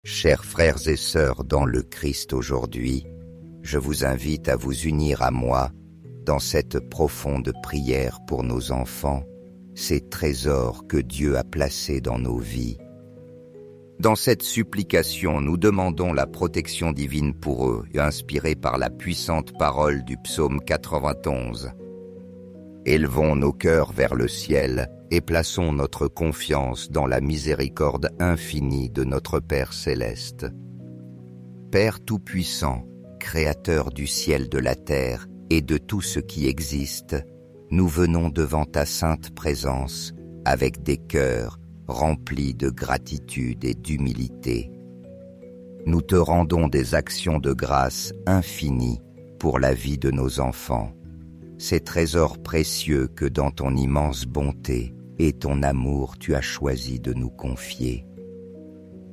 Chers frères et sœurs dans le Christ aujourd'hui, je vous invite à vous unir à moi dans cette profonde prière pour nos enfants, ces trésors que Dieu a placés dans nos vies. Dans cette supplication, nous demandons la protection divine pour eux, inspirée par la puissante parole du psaume 91. Élevons nos cœurs vers le ciel et plaçons notre confiance dans la miséricorde infinie de notre Père céleste. Père tout-puissant, Créateur du ciel, de la terre et de tout ce qui existe, nous venons devant ta sainte présence avec des cœurs remplis de gratitude et d'humilité. Nous te rendons des actions de grâce infinies pour la vie de nos enfants, ces trésors précieux que dans ton immense bonté et ton amour tu as choisi de nous confier.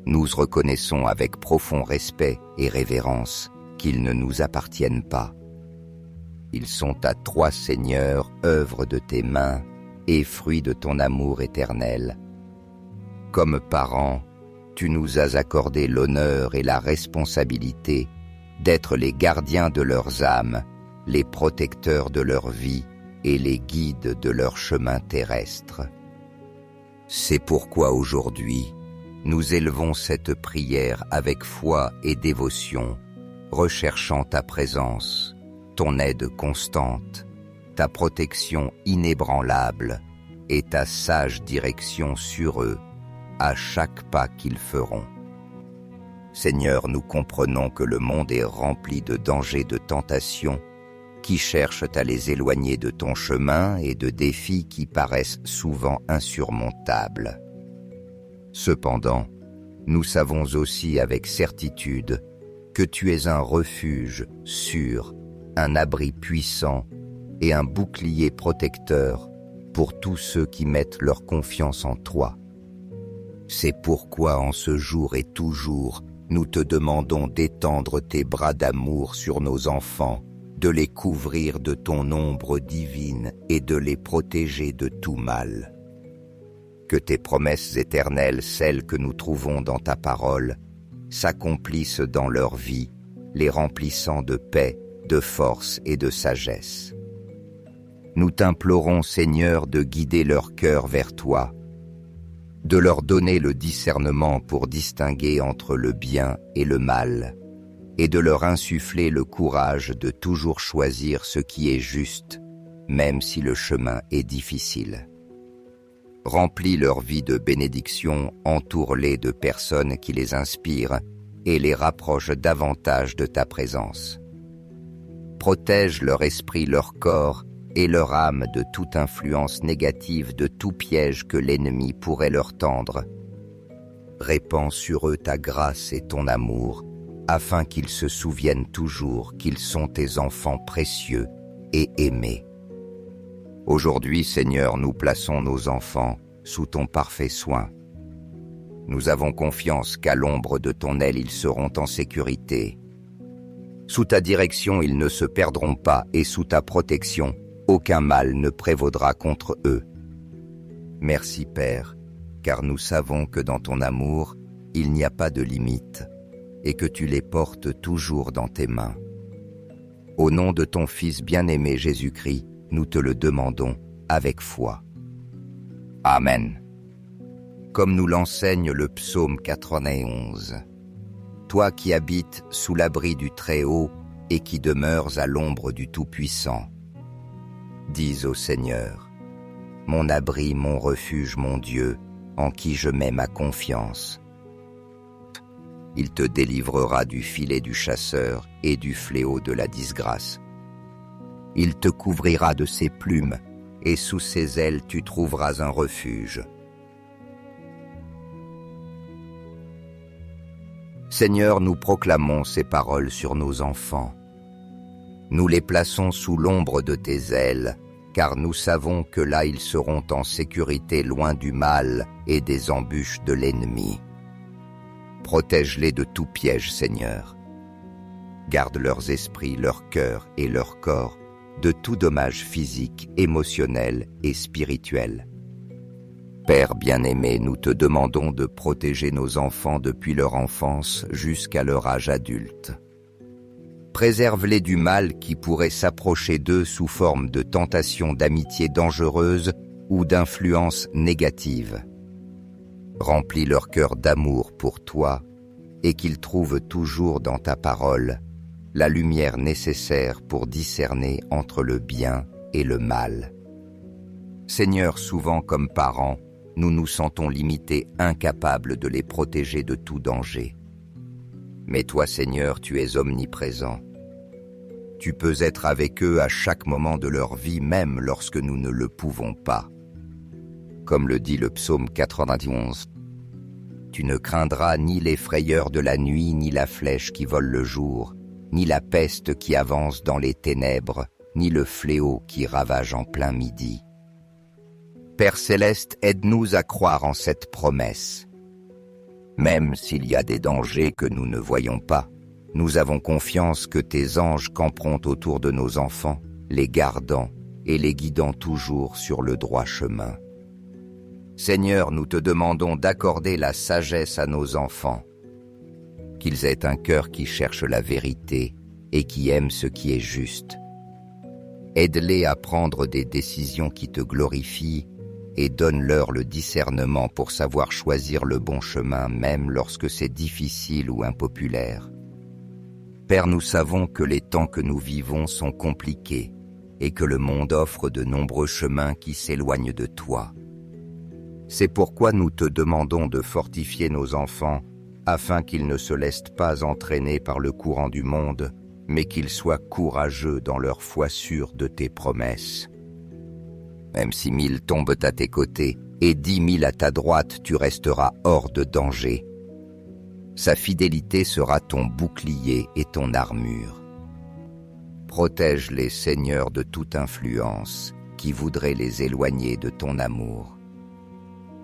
Nous reconnaissons avec profond respect et révérence qu'ils ne nous appartiennent pas. Ils sont à toi, Seigneur, œuvre de tes mains et fruit de ton amour éternel. Comme parents, tu nous as accordé l'honneur et la responsabilité d'être les gardiens de leurs âmes, les protecteurs de leur vie et les guides de leur chemin terrestre. C'est pourquoi aujourd'hui, nous élevons cette prière avec foi et dévotion, recherchant ta présence, ton aide constante, ta protection inébranlable et ta sage direction sur eux à chaque pas qu'ils feront. Seigneur, nous comprenons que le monde est rempli de dangers, de tentations, qui cherchent à les éloigner de ton chemin et de défis qui paraissent souvent insurmontables. Cependant, nous savons aussi avec certitude que tu es un refuge sûr, un abri puissant et un bouclier protecteur pour tous ceux qui mettent leur confiance en toi. C'est pourquoi en ce jour et toujours, nous te demandons d'étendre tes bras d'amour sur nos enfants, de les couvrir de ton ombre divine et de les protéger de tout mal. Que tes promesses éternelles, celles que nous trouvons dans ta parole, s'accomplissent dans leur vie, les remplissant de paix, de force et de sagesse. Nous t'implorons, Seigneur, de guider leur cœur vers toi, de leur donner le discernement pour distinguer entre le bien et le mal, et de leur insuffler le courage de toujours choisir ce qui est juste, même si le chemin est difficile. Remplis leur vie de bénédictions, entoure-les de personnes qui les inspirent et les rapprochent davantage de ta présence. Protège leur esprit, leur corps et leur âme de toute influence négative, de tout piège que l'ennemi pourrait leur tendre. Répands sur eux ta grâce et ton amour, afin qu'ils se souviennent toujours qu'ils sont tes enfants précieux et aimés. Aujourd'hui, Seigneur, nous plaçons nos enfants sous ton parfait soin. Nous avons confiance qu'à l'ombre de ton aile, ils seront en sécurité. Sous ta direction, ils ne se perdront pas, et sous ta protection, aucun mal ne prévaudra contre eux. Merci, Père, car nous savons que dans ton amour, il n'y a pas de limite, et que tu les portes toujours dans tes mains. Au nom de ton Fils bien-aimé Jésus-Christ, nous te le demandons avec foi. Amen. Comme nous l'enseigne le psaume 91, toi qui habites sous l'abri du Très-Haut et qui demeures à l'ombre du Tout-Puissant, dis au Seigneur, mon abri, mon refuge, mon Dieu, en qui je mets ma confiance. Il te délivrera du filet du chasseur et du fléau de la disgrâce. Il te couvrira de ses plumes, et sous ses ailes tu trouveras un refuge. Seigneur, nous proclamons ces paroles sur nos enfants. Nous les plaçons sous l'ombre de tes ailes, car nous savons que là ils seront en sécurité loin du mal et des embûches de l'ennemi. Protège-les de tout piège, Seigneur. Garde leurs esprits, leur cœur et leur corps de tout dommage physique, émotionnel et spirituel. Père bien-aimé, nous te demandons de protéger nos enfants depuis leur enfance jusqu'à leur âge adulte. Préserve-les du mal qui pourrait s'approcher d'eux sous forme de tentations d'amitié dangereuses ou d'influences négatives. Remplis leur cœur d'amour pour toi et qu'ils trouvent toujours dans ta parole la lumière nécessaire pour discerner entre le bien et le mal. Seigneur, souvent comme parents, nous nous sentons limités, incapables de les protéger de tout danger. Mais toi, Seigneur, tu es omniprésent. Tu peux être avec eux à chaque moment de leur vie, même lorsque nous ne le pouvons pas. Comme le dit le psaume 91, « Tu ne craindras ni les frayeurs de la nuit, ni la flèche qui vole le jour, ni la peste qui avance dans les ténèbres, ni le fléau qui ravage en plein midi. » Père céleste, aide-nous à croire en cette promesse. Même s'il y a des dangers que nous ne voyons pas, nous avons confiance que tes anges camperont autour de nos enfants, les gardant et les guidant toujours sur le droit chemin. Seigneur, nous te demandons d'accorder la sagesse à nos enfants, qu'ils aient un cœur qui cherche la vérité et qui aime ce qui est juste. Aide-les à prendre des décisions qui te glorifient et donne-leur le discernement pour savoir choisir le bon chemin même lorsque c'est difficile ou impopulaire. Père, nous savons que les temps que nous vivons sont compliqués et que le monde offre de nombreux chemins qui s'éloignent de toi. C'est pourquoi nous te demandons de fortifier nos enfants afin qu'ils ne se laissent pas entraîner par le courant du monde, mais qu'ils soient courageux dans leur foi sûre de tes promesses. Même si 1000 tombent à tes côtés et 10 000 à ta droite, tu resteras hors de danger. Sa fidélité sera ton bouclier et ton armure. Protège-les, Seigneur, de toute influence qui voudrait les éloigner de ton amour.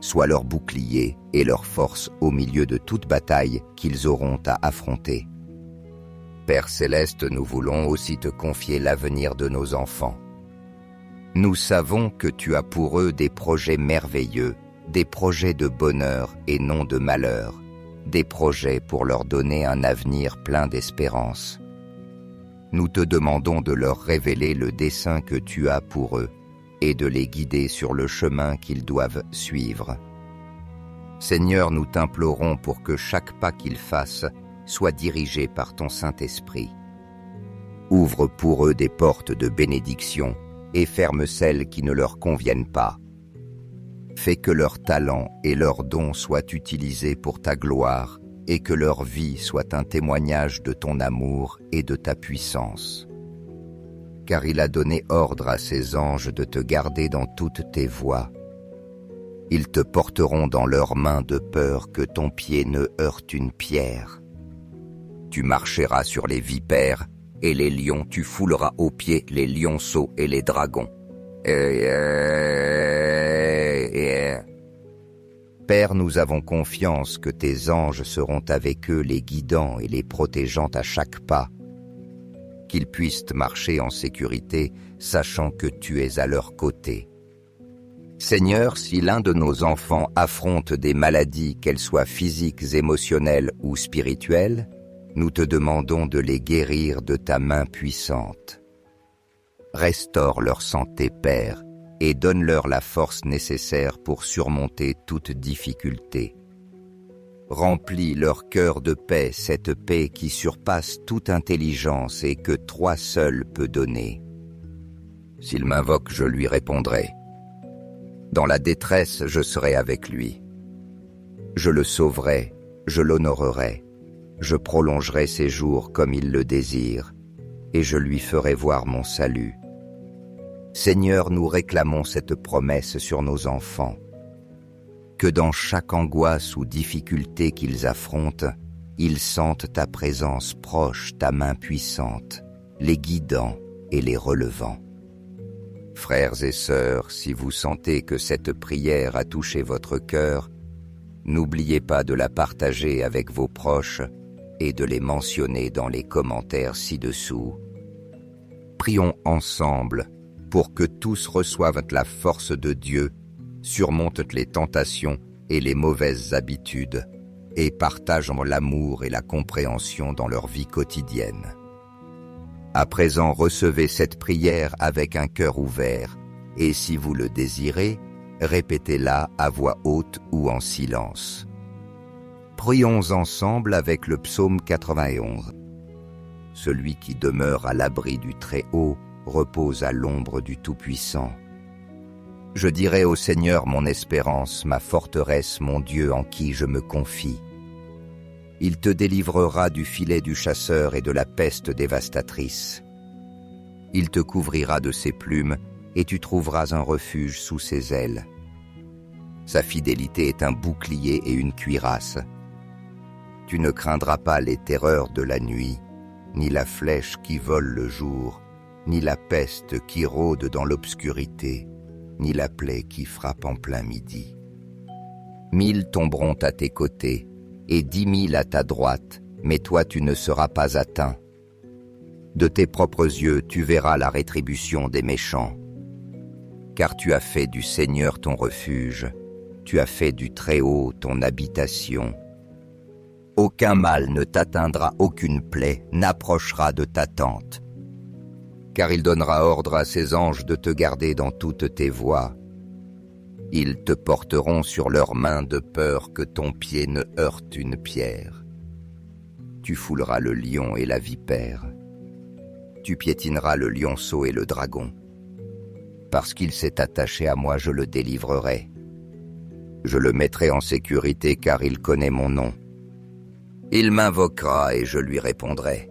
Sois leur bouclier et leur force au milieu de toute bataille qu'ils auront à affronter. Père céleste, nous voulons aussi te confier l'avenir de nos enfants. Nous savons que tu as pour eux des projets merveilleux, des projets de bonheur et non de malheur, des projets pour leur donner un avenir plein d'espérance. Nous te demandons de leur révéler le dessein que tu as pour eux et de les guider sur le chemin qu'ils doivent suivre. Seigneur, nous t'implorons pour que chaque pas qu'ils fassent soit dirigé par ton Saint-Esprit. Ouvre pour eux des portes de bénédiction et ferme celles qui ne leur conviennent pas. Fais que leurs talents et leurs dons soient utilisés pour ta gloire et que leur vie soit un témoignage de ton amour et de ta puissance. Car il a donné ordre à ses anges de te garder dans toutes tes voies. Ils te porteront dans leurs mains de peur que ton pied ne heurte une pierre. Tu marcheras sur les vipères et les lions, tu fouleras aux pieds les lionceaux et les dragons. Père, nous avons confiance que tes anges seront avec eux, les guidant et les protégeant à chaque pas, qu'ils puissent marcher en sécurité, sachant que tu es à leur côté. Seigneur, si l'un de nos enfants affronte des maladies, qu'elles soient physiques, émotionnelles ou spirituelles, nous te demandons de les guérir de ta main puissante. Restaure leur santé, Père, et donne-leur la force nécessaire pour surmonter toute difficulté. Remplis leur cœur de paix, cette paix qui surpasse toute intelligence et que toi seul peux donner. S'il m'invoque, je lui répondrai. Dans la détresse, je serai avec lui. Je le sauverai, je l'honorerai. Je prolongerai ses jours comme il le désire, et je lui ferai voir mon salut. Seigneur, nous réclamons cette promesse sur nos enfants, que dans chaque angoisse ou difficulté qu'ils affrontent, ils sentent ta présence proche, ta main puissante, les guidant et les relevant. Frères et sœurs, si vous sentez que cette prière a touché votre cœur, n'oubliez pas de la partager avec vos proches et de les mentionner dans les commentaires ci-dessous. Prions ensemble pour que tous reçoivent la force de Dieu surmontent les tentations et les mauvaises habitudes, et partagent l'amour et la compréhension dans leur vie quotidienne. À présent, recevez cette prière avec un cœur ouvert, et si vous le désirez, répétez-la à voix haute ou en silence. Prions ensemble avec le psaume 91. Celui qui demeure à l'abri du Très-Haut repose à l'ombre du Tout-Puissant. Je dirai au Seigneur mon espérance, ma forteresse, mon Dieu en qui je me confie. Il te délivrera du filet du chasseur et de la peste dévastatrice. Il te couvrira de ses plumes et tu trouveras un refuge sous ses ailes. Sa fidélité est un bouclier et une cuirasse. Tu ne craindras pas les terreurs de la nuit, ni la flèche qui vole le jour, ni la peste qui rôde dans l'obscurité, ni la plaie qui frappe en plein midi. 1000 tomberont à tes côtés, et 10 000 à ta droite, mais toi tu ne seras pas atteint. De tes propres yeux tu verras la rétribution des méchants. Car tu as fait du Seigneur ton refuge, tu as fait du Très-Haut ton habitation. Aucun mal ne t'atteindra, aucune plaie n'approchera de ta tente. Car il donnera ordre à ses anges de te garder dans toutes tes voies. Ils te porteront sur leurs mains de peur que ton pied ne heurte une pierre. Tu fouleras le lion et la vipère. Tu piétineras le lionceau et le dragon. Parce qu'il s'est attaché à moi, je le délivrerai. Je le mettrai en sécurité car il connaît mon nom. Il m'invoquera et je lui répondrai.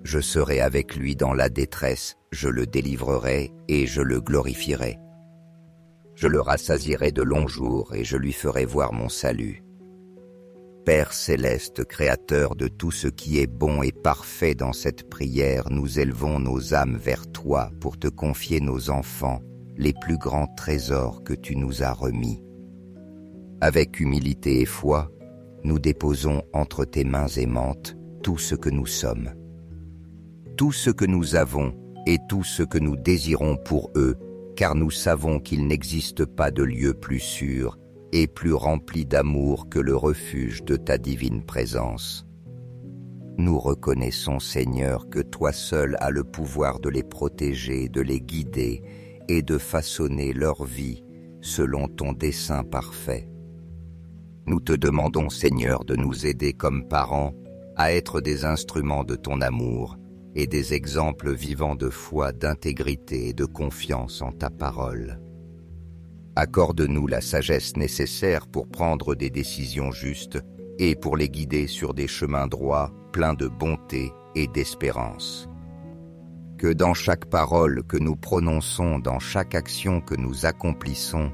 Je serai avec lui dans la détresse, je le délivrerai et je le glorifierai. Je le rassasierai de longs jours et je lui ferai voir mon salut. Père céleste, créateur de tout ce qui est bon et parfait dans cette prière, nous élevons nos âmes vers toi pour te confier nos enfants, les plus grands trésors que tu nous as remis. Avec humilité et foi, nous déposons entre tes mains aimantes tout ce que nous sommes. Tout ce que nous avons et tout ce que nous désirons pour eux, car nous savons qu'il n'existe pas de lieu plus sûr et plus rempli d'amour que le refuge de ta divine présence. Nous reconnaissons, Seigneur, que toi seul as le pouvoir de les protéger, de les guider et de façonner leur vie selon ton dessein parfait. Nous te demandons, Seigneur, de nous aider comme parents à être des instruments de ton amour et des exemples vivants de foi, d'intégrité et de confiance en ta parole. Accorde-nous la sagesse nécessaire pour prendre des décisions justes et pour les guider sur des chemins droits, pleins de bonté et d'espérance. Que dans chaque parole que nous prononçons, dans chaque action que nous accomplissons,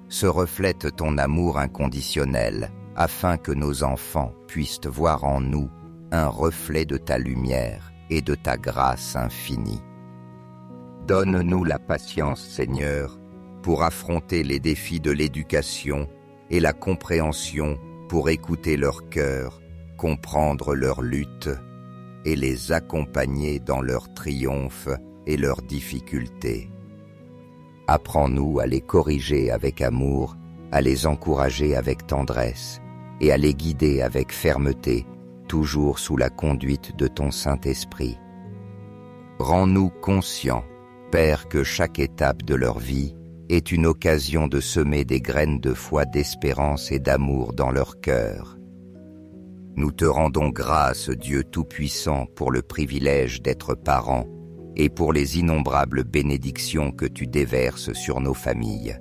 se reflète ton amour inconditionnel, afin que nos enfants puissent voir en nous un reflet de ta lumière et de ta grâce infinie. Donne-nous la patience, Seigneur, pour affronter les défis de l'éducation et la compréhension pour écouter leur cœur, comprendre leur lutte et les accompagner dans leurs triomphes et leurs difficultés. Apprends-nous à les corriger avec amour, à les encourager avec tendresse et à les guider avec fermeté, toujours sous la conduite de ton Saint-Esprit. Rends-nous conscients, Père, que chaque étape de leur vie est une occasion de semer des graines de foi, d'espérance et d'amour dans leur cœur. Nous te rendons grâce, Dieu Tout-Puissant, pour le privilège d'être parents et pour les innombrables bénédictions que tu déverses sur nos familles.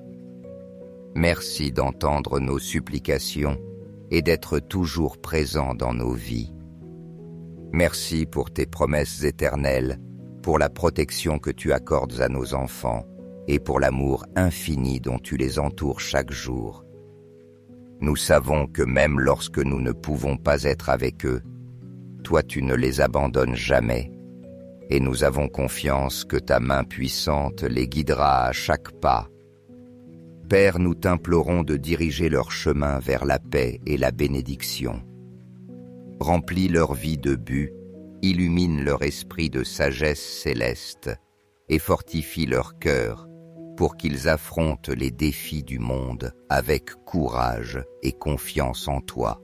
Merci d'entendre nos supplications et d'être toujours présent dans nos vies. Merci pour tes promesses éternelles, pour la protection que tu accordes à nos enfants et pour l'amour infini dont tu les entoures chaque jour. Nous savons que même lorsque nous ne pouvons pas être avec eux, toi tu ne les abandonnes jamais, et nous avons confiance que ta main puissante les guidera à chaque pas. Père, nous t'implorons de diriger leur chemin vers la paix et la bénédiction. Remplis leur vie de but, illumine leur esprit de sagesse céleste et fortifie leur cœur, pour qu'ils affrontent les défis du monde avec courage et confiance en toi.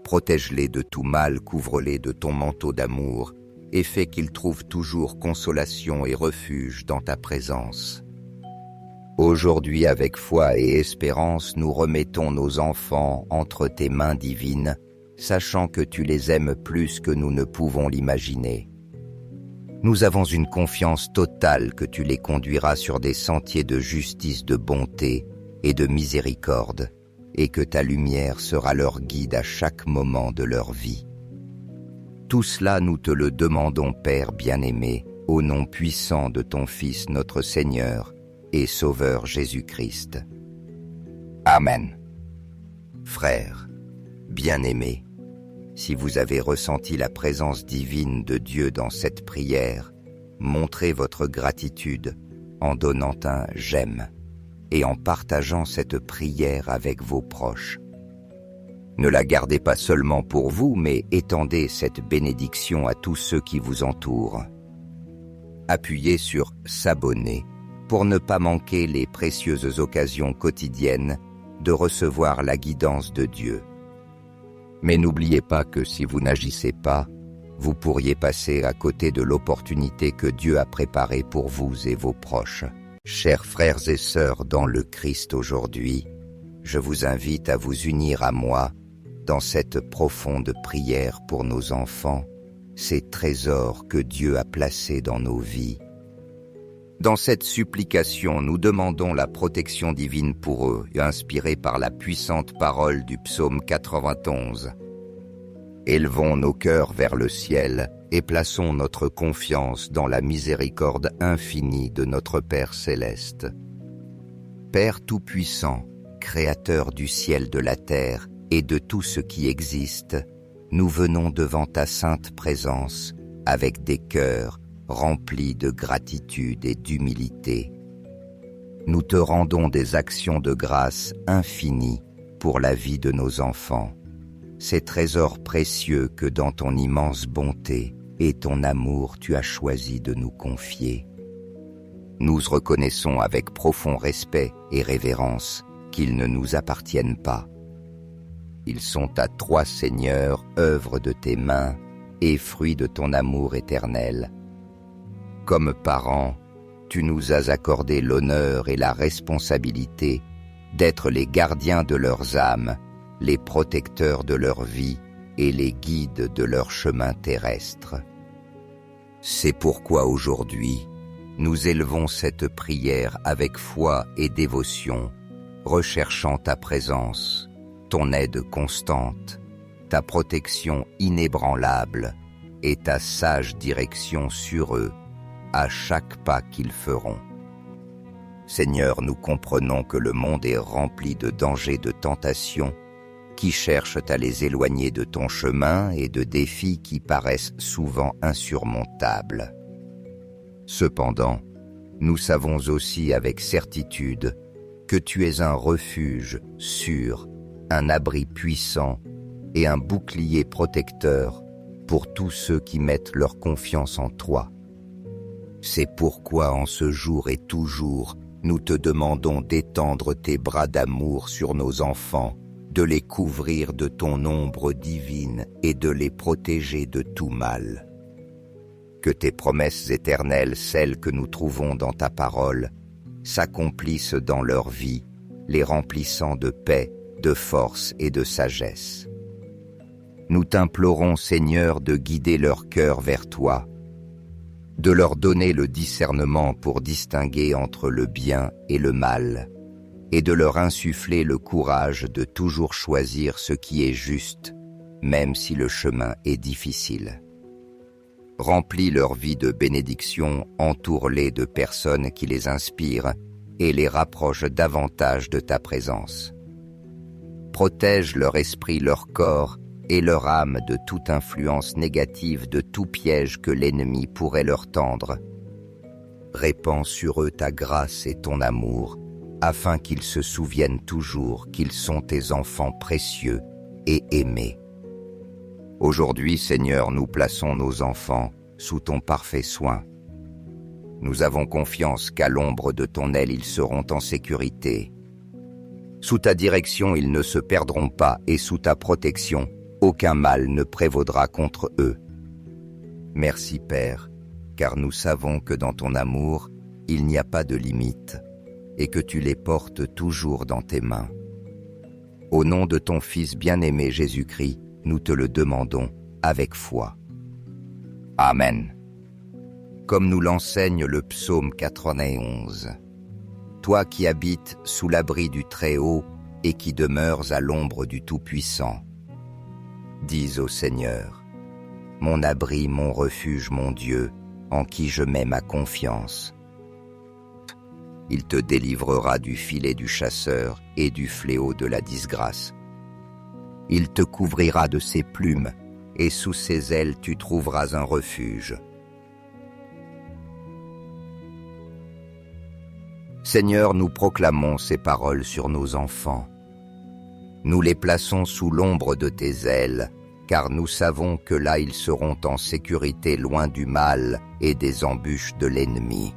Protège-les de tout mal, couvre-les de ton manteau d'amour et fais qu'ils trouvent toujours consolation et refuge dans ta présence. Aujourd'hui, avec foi et espérance, nous remettons nos enfants entre tes mains divines, sachant que tu les aimes plus que nous ne pouvons l'imaginer. Nous avons une confiance totale que tu les conduiras sur des sentiers de justice, de bonté et de miséricorde, et que ta lumière sera leur guide à chaque moment de leur vie. Tout cela, nous te le demandons, Père bien-aimé, au nom puissant de ton Fils, notre Seigneur et Sauveur Jésus-Christ. Amen. Frères, bien-aimés, si vous avez ressenti la présence divine de Dieu dans cette prière, montrez votre gratitude en donnant un « j'aime » et en partageant cette prière avec vos proches. Ne la gardez pas seulement pour vous, mais étendez cette bénédiction à tous ceux qui vous entourent. Appuyez sur « s'abonner » pour ne pas manquer les précieuses occasions quotidiennes de recevoir la guidance de Dieu. Mais n'oubliez pas que si vous n'agissez pas, vous pourriez passer à côté de l'opportunité que Dieu a préparée pour vous et vos proches. Chers frères et sœurs dans le Christ aujourd'hui, je vous invite à vous unir à moi dans cette profonde prière pour nos enfants, ces trésors que Dieu a placés dans nos vies. Dans cette supplication, nous demandons la protection divine pour eux, inspirée par la puissante parole du psaume 91. Élevons nos cœurs vers le ciel et plaçons notre confiance dans la miséricorde infinie de notre Père céleste. Père tout-puissant, Créateur du ciel, de la terre et de tout ce qui existe, nous venons devant ta sainte présence avec des cœurs remplis de gratitude et d'humilité. Nous te rendons des actions de grâce infinies pour la vie de nos enfants, ces trésors précieux que dans ton immense bonté et ton amour tu as choisi de nous confier. Nous reconnaissons avec profond respect et révérence qu'ils ne nous appartiennent pas. Ils sont à toi, Seigneur, œuvre de tes mains et fruit de ton amour éternel. Comme parents, tu nous as accordé l'honneur et la responsabilité d'être les gardiens de leurs âmes, les protecteurs de leur vie et les guides de leur chemin terrestre. C'est pourquoi aujourd'hui, nous élevons cette prière avec foi et dévotion, recherchant ta présence, ton aide constante, ta protection inébranlable et ta sage direction sur eux, à chaque pas qu'ils feront. Seigneur, nous comprenons que le monde est rempli de dangers, de tentations, qui cherchent à les éloigner de ton chemin et de défis qui paraissent souvent insurmontables. Cependant, nous savons aussi avec certitude que tu es un refuge sûr, un abri puissant et un bouclier protecteur pour tous ceux qui mettent leur confiance en toi. C'est pourquoi en ce jour et toujours, nous te demandons d'étendre tes bras d'amour sur nos enfants, de les couvrir de ton ombre divine et de les protéger de tout mal. Que tes promesses éternelles, celles que nous trouvons dans ta parole, s'accomplissent dans leur vie, les remplissant de paix, de force et de sagesse. Nous t'implorons, Seigneur, de guider leur cœur vers toi, de leur donner le discernement pour distinguer entre le bien et le mal, et de leur insuffler le courage de toujours choisir ce qui est juste, même si le chemin est difficile. Remplis leur vie de bénédictions, entoure-les de personnes qui les inspirent et les rapprochent davantage de ta présence. Protège leur esprit, leur corps et leur âme de toute influence négative, de tout piège que l'ennemi pourrait leur tendre. Répands sur eux ta grâce et ton amour, afin qu'ils se souviennent toujours qu'ils sont tes enfants précieux et aimés. Aujourd'hui, Seigneur, nous plaçons nos enfants sous ton parfait soin. Nous avons confiance qu'à l'ombre de ton aile ils seront en sécurité. Sous ta direction ils ne se perdront pas et sous ta protection, aucun mal ne prévaudra contre eux. Merci Père, car nous savons que dans ton amour, il n'y a pas de limite et que tu les portes toujours dans tes mains. Au nom de ton Fils bien-aimé Jésus-Christ, nous te le demandons avec foi. Amen. Comme nous l'enseigne le psaume 91. Toi qui habites sous l'abri du Très-Haut et qui demeures à l'ombre du Tout-Puissant, dis au Seigneur, mon abri, mon refuge, mon Dieu, en qui je mets ma confiance. Il te délivrera du filet du chasseur et du fléau de la disgrâce. Il te couvrira de ses plumes, et sous ses ailes tu trouveras un refuge. Seigneur, nous proclamons ces paroles sur nos enfants. Nous les plaçons sous l'ombre de tes ailes, car nous savons que là ils seront en sécurité loin du mal et des embûches de l'ennemi.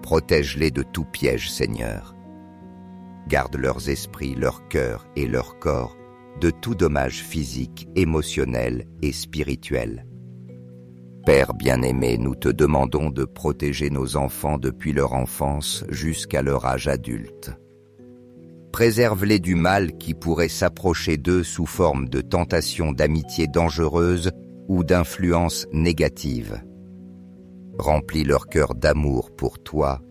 Protège-les de tout piège, Seigneur. Garde leurs esprits, leur cœur et leur corps de tout dommage physique, émotionnel et spirituel. Père bien-aimé, nous te demandons de protéger nos enfants depuis leur enfance jusqu'à leur âge adulte. Préserve-les du mal qui pourrait s'approcher d'eux sous forme de tentations d'amitié dangereuses ou d'influences négatives. Remplis leur cœur d'amour pour toi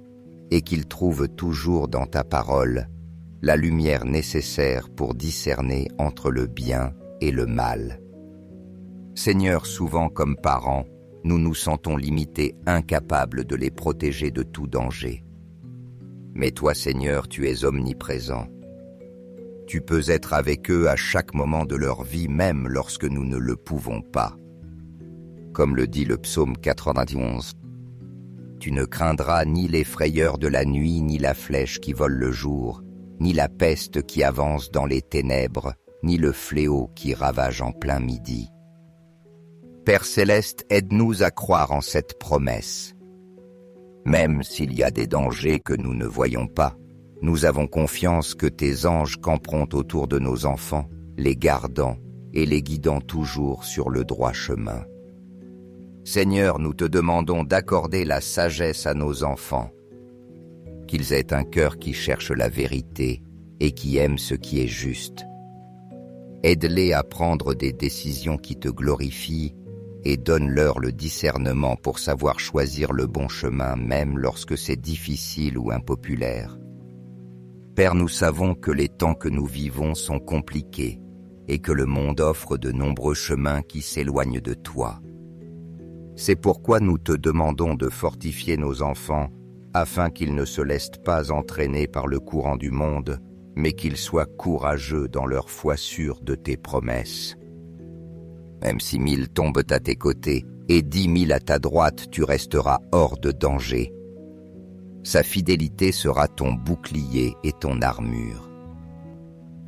et qu'ils trouvent toujours dans ta parole la lumière nécessaire pour discerner entre le bien et le mal. Seigneur, souvent comme parents, nous nous sentons limités, incapables de les protéger de tout danger. Mais toi, Seigneur, tu es omniprésent. Tu peux être avec eux à chaque moment de leur vie, même lorsque nous ne le pouvons pas. Comme le dit le psaume 91, « Tu ne craindras ni les frayeurs de la nuit, ni la flèche qui vole le jour, ni la peste qui avance dans les ténèbres, ni le fléau qui ravage en plein midi. » Père céleste, aide-nous à croire en cette promesse. Même s'il y a des dangers que nous ne voyons pas, nous avons confiance que tes anges camperont autour de nos enfants, les gardant et les guidant toujours sur le droit chemin. Seigneur, nous te demandons d'accorder la sagesse à nos enfants, qu'ils aient un cœur qui cherche la vérité et qui aime ce qui est juste. Aide-les à prendre des décisions qui te glorifient et donne-leur le discernement pour savoir choisir le bon chemin même lorsque c'est difficile ou impopulaire. Père, nous savons que les temps que nous vivons sont compliqués et que le monde offre de nombreux chemins qui s'éloignent de toi. C'est pourquoi nous te demandons de fortifier nos enfants afin qu'ils ne se laissent pas entraîner par le courant du monde, mais qu'ils soient courageux dans leur foi sûre de tes promesses. Même si 1000 tombent à tes côtés et 10 000 à ta droite, tu resteras hors de danger. Sa fidélité sera ton bouclier et ton armure.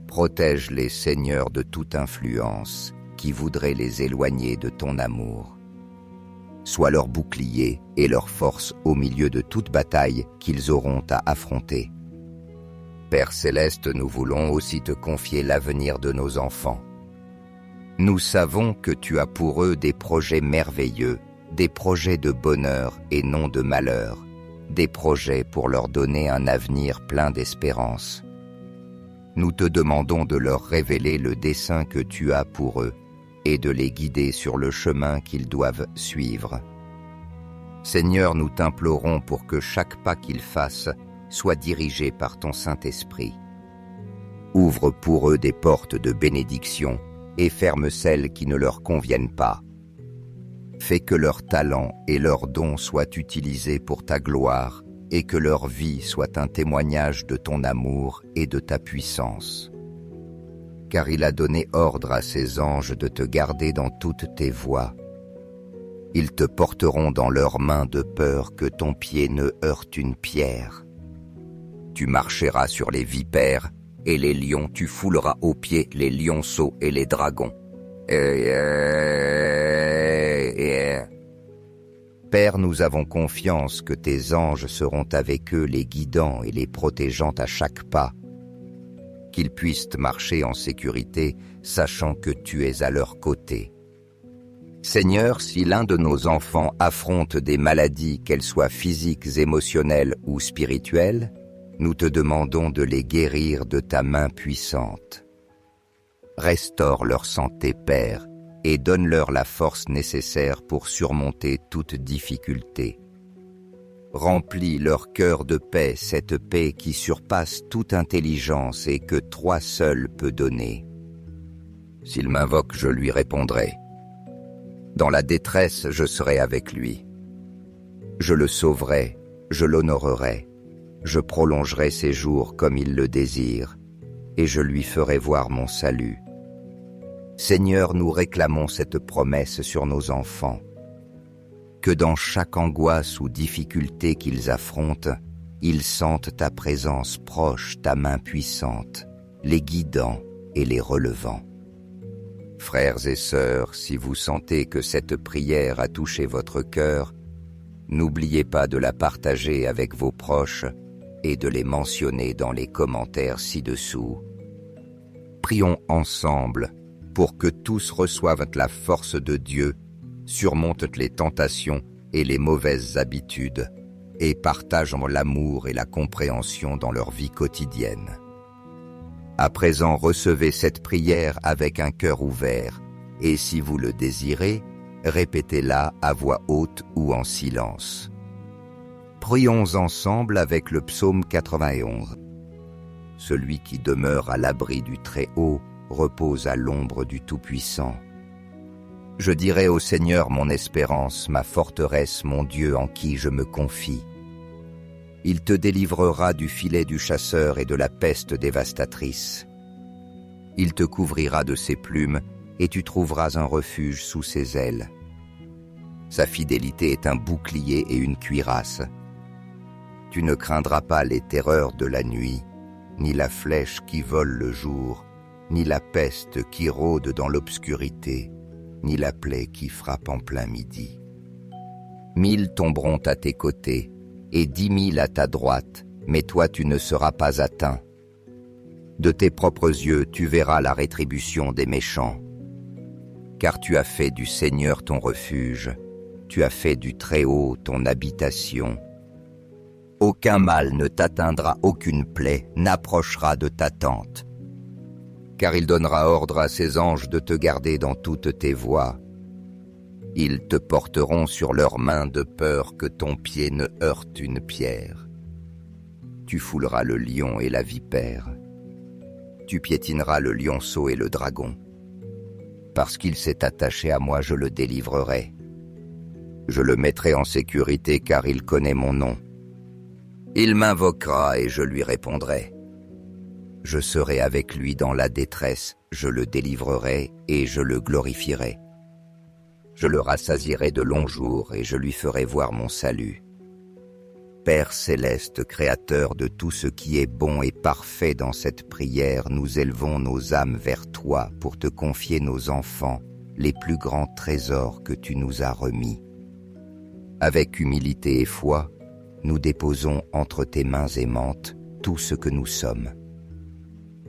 Protège les seigneurs de toute influence qui voudrait les éloigner de ton amour. Sois leur bouclier et leur force au milieu de toute bataille qu'ils auront à affronter. Père céleste, nous voulons aussi te confier l'avenir de nos enfants. Nous savons que tu as pour eux des projets merveilleux, des projets de bonheur et non de malheur, des projets pour leur donner un avenir plein d'espérance. Nous te demandons de leur révéler le dessein que tu as pour eux et de les guider sur le chemin qu'ils doivent suivre. Seigneur, nous t'implorons pour que chaque pas qu'ils fassent soit dirigé par ton Saint-Esprit. Ouvre pour eux des portes de bénédiction et ferme celles qui ne leur conviennent pas. Fais que leurs talents et leurs dons soient utilisés pour ta gloire et que leur vie soit un témoignage de ton amour et de ta puissance. Car il a donné ordre à ses anges de te garder dans toutes tes voies. Ils te porteront dans leurs mains de peur que ton pied ne heurte une pierre. Tu marcheras sur les vipères et les lions, tu fouleras aux pieds les lionceaux et les Père Père, nous avons confiance que tes anges seront avec eux, les guidant et les protégeant à chaque pas, qu'ils puissent marcher en sécurité, sachant que tu es à leur côté. Seigneur, si l'un de nos enfants affronte des maladies, qu'elles soient physiques, émotionnelles ou spirituelles, nous te demandons de les guérir de ta main puissante. Restaure leur santé, Père, et donne-leur la force nécessaire pour surmonter toute difficulté. Remplis leur cœur de paix, cette paix qui surpasse toute intelligence et que toi seul peux donner. S'il m'invoque, je lui répondrai. Dans la détresse, je serai avec lui. Je le sauverai, je l'honorerai, je prolongerai ses jours comme il le désire, et je lui ferai voir mon salut. Seigneur, nous réclamons cette promesse sur nos enfants. Que dans chaque angoisse ou difficulté qu'ils affrontent, ils sentent ta présence proche, ta main puissante, les guidant et les relevant. Frères et sœurs, si vous sentez que cette prière a touché votre cœur, n'oubliez pas de la partager avec vos proches et de les mentionner dans les commentaires ci-dessous. Prions ensemble pour que tous reçoivent la force de Dieu, surmontent les tentations et les mauvaises habitudes, et partagent l'amour et la compréhension dans leur vie quotidienne. À présent, recevez cette prière avec un cœur ouvert, et si vous le désirez, répétez-la à voix haute ou en silence. Prions ensemble avec le psaume 91. Celui qui demeure à l'abri du Très-Haut repose à l'ombre du Tout-Puissant. Je dirai au Seigneur mon espérance, ma forteresse, mon Dieu en qui je me confie. Il te délivrera du filet du chasseur et de la peste dévastatrice. Il te couvrira de ses plumes et tu trouveras un refuge sous ses ailes. Sa fidélité est un bouclier et une cuirasse. Tu ne craindras pas les terreurs de la nuit, ni la flèche qui vole le jour, ni la peste qui rôde dans l'obscurité, ni la plaie qui frappe en plein midi. 1000 tomberont à tes côtés, et 10 000 à ta droite, mais toi tu ne seras pas atteint. De tes propres yeux tu verras la rétribution des méchants. Car tu as fait du Seigneur ton refuge, tu as fait du Très-Haut ton habitation. Aucun mal ne t'atteindra, aucune plaie n'approchera de ta tente. Car il donnera ordre à ses anges de te garder dans toutes tes voies. Ils te porteront sur leurs mains de peur que ton pied ne heurte une pierre. Tu fouleras le lion et la vipère. Tu piétineras le lionceau et le dragon. Parce qu'il s'est attaché à moi, je le délivrerai. Je le mettrai en sécurité car il connaît mon nom. Il m'invoquera et je lui répondrai. Je serai avec lui dans la détresse, je le délivrerai et je le glorifierai. Je le rassasierai de longs jours et je lui ferai voir mon salut. Père céleste, créateur de tout ce qui est bon et parfait dans cette prière, nous élevons nos âmes vers toi pour te confier nos enfants, les plus grands trésors que tu nous as remis. Avec humilité et foi, nous déposons entre tes mains aimantes tout ce que nous sommes.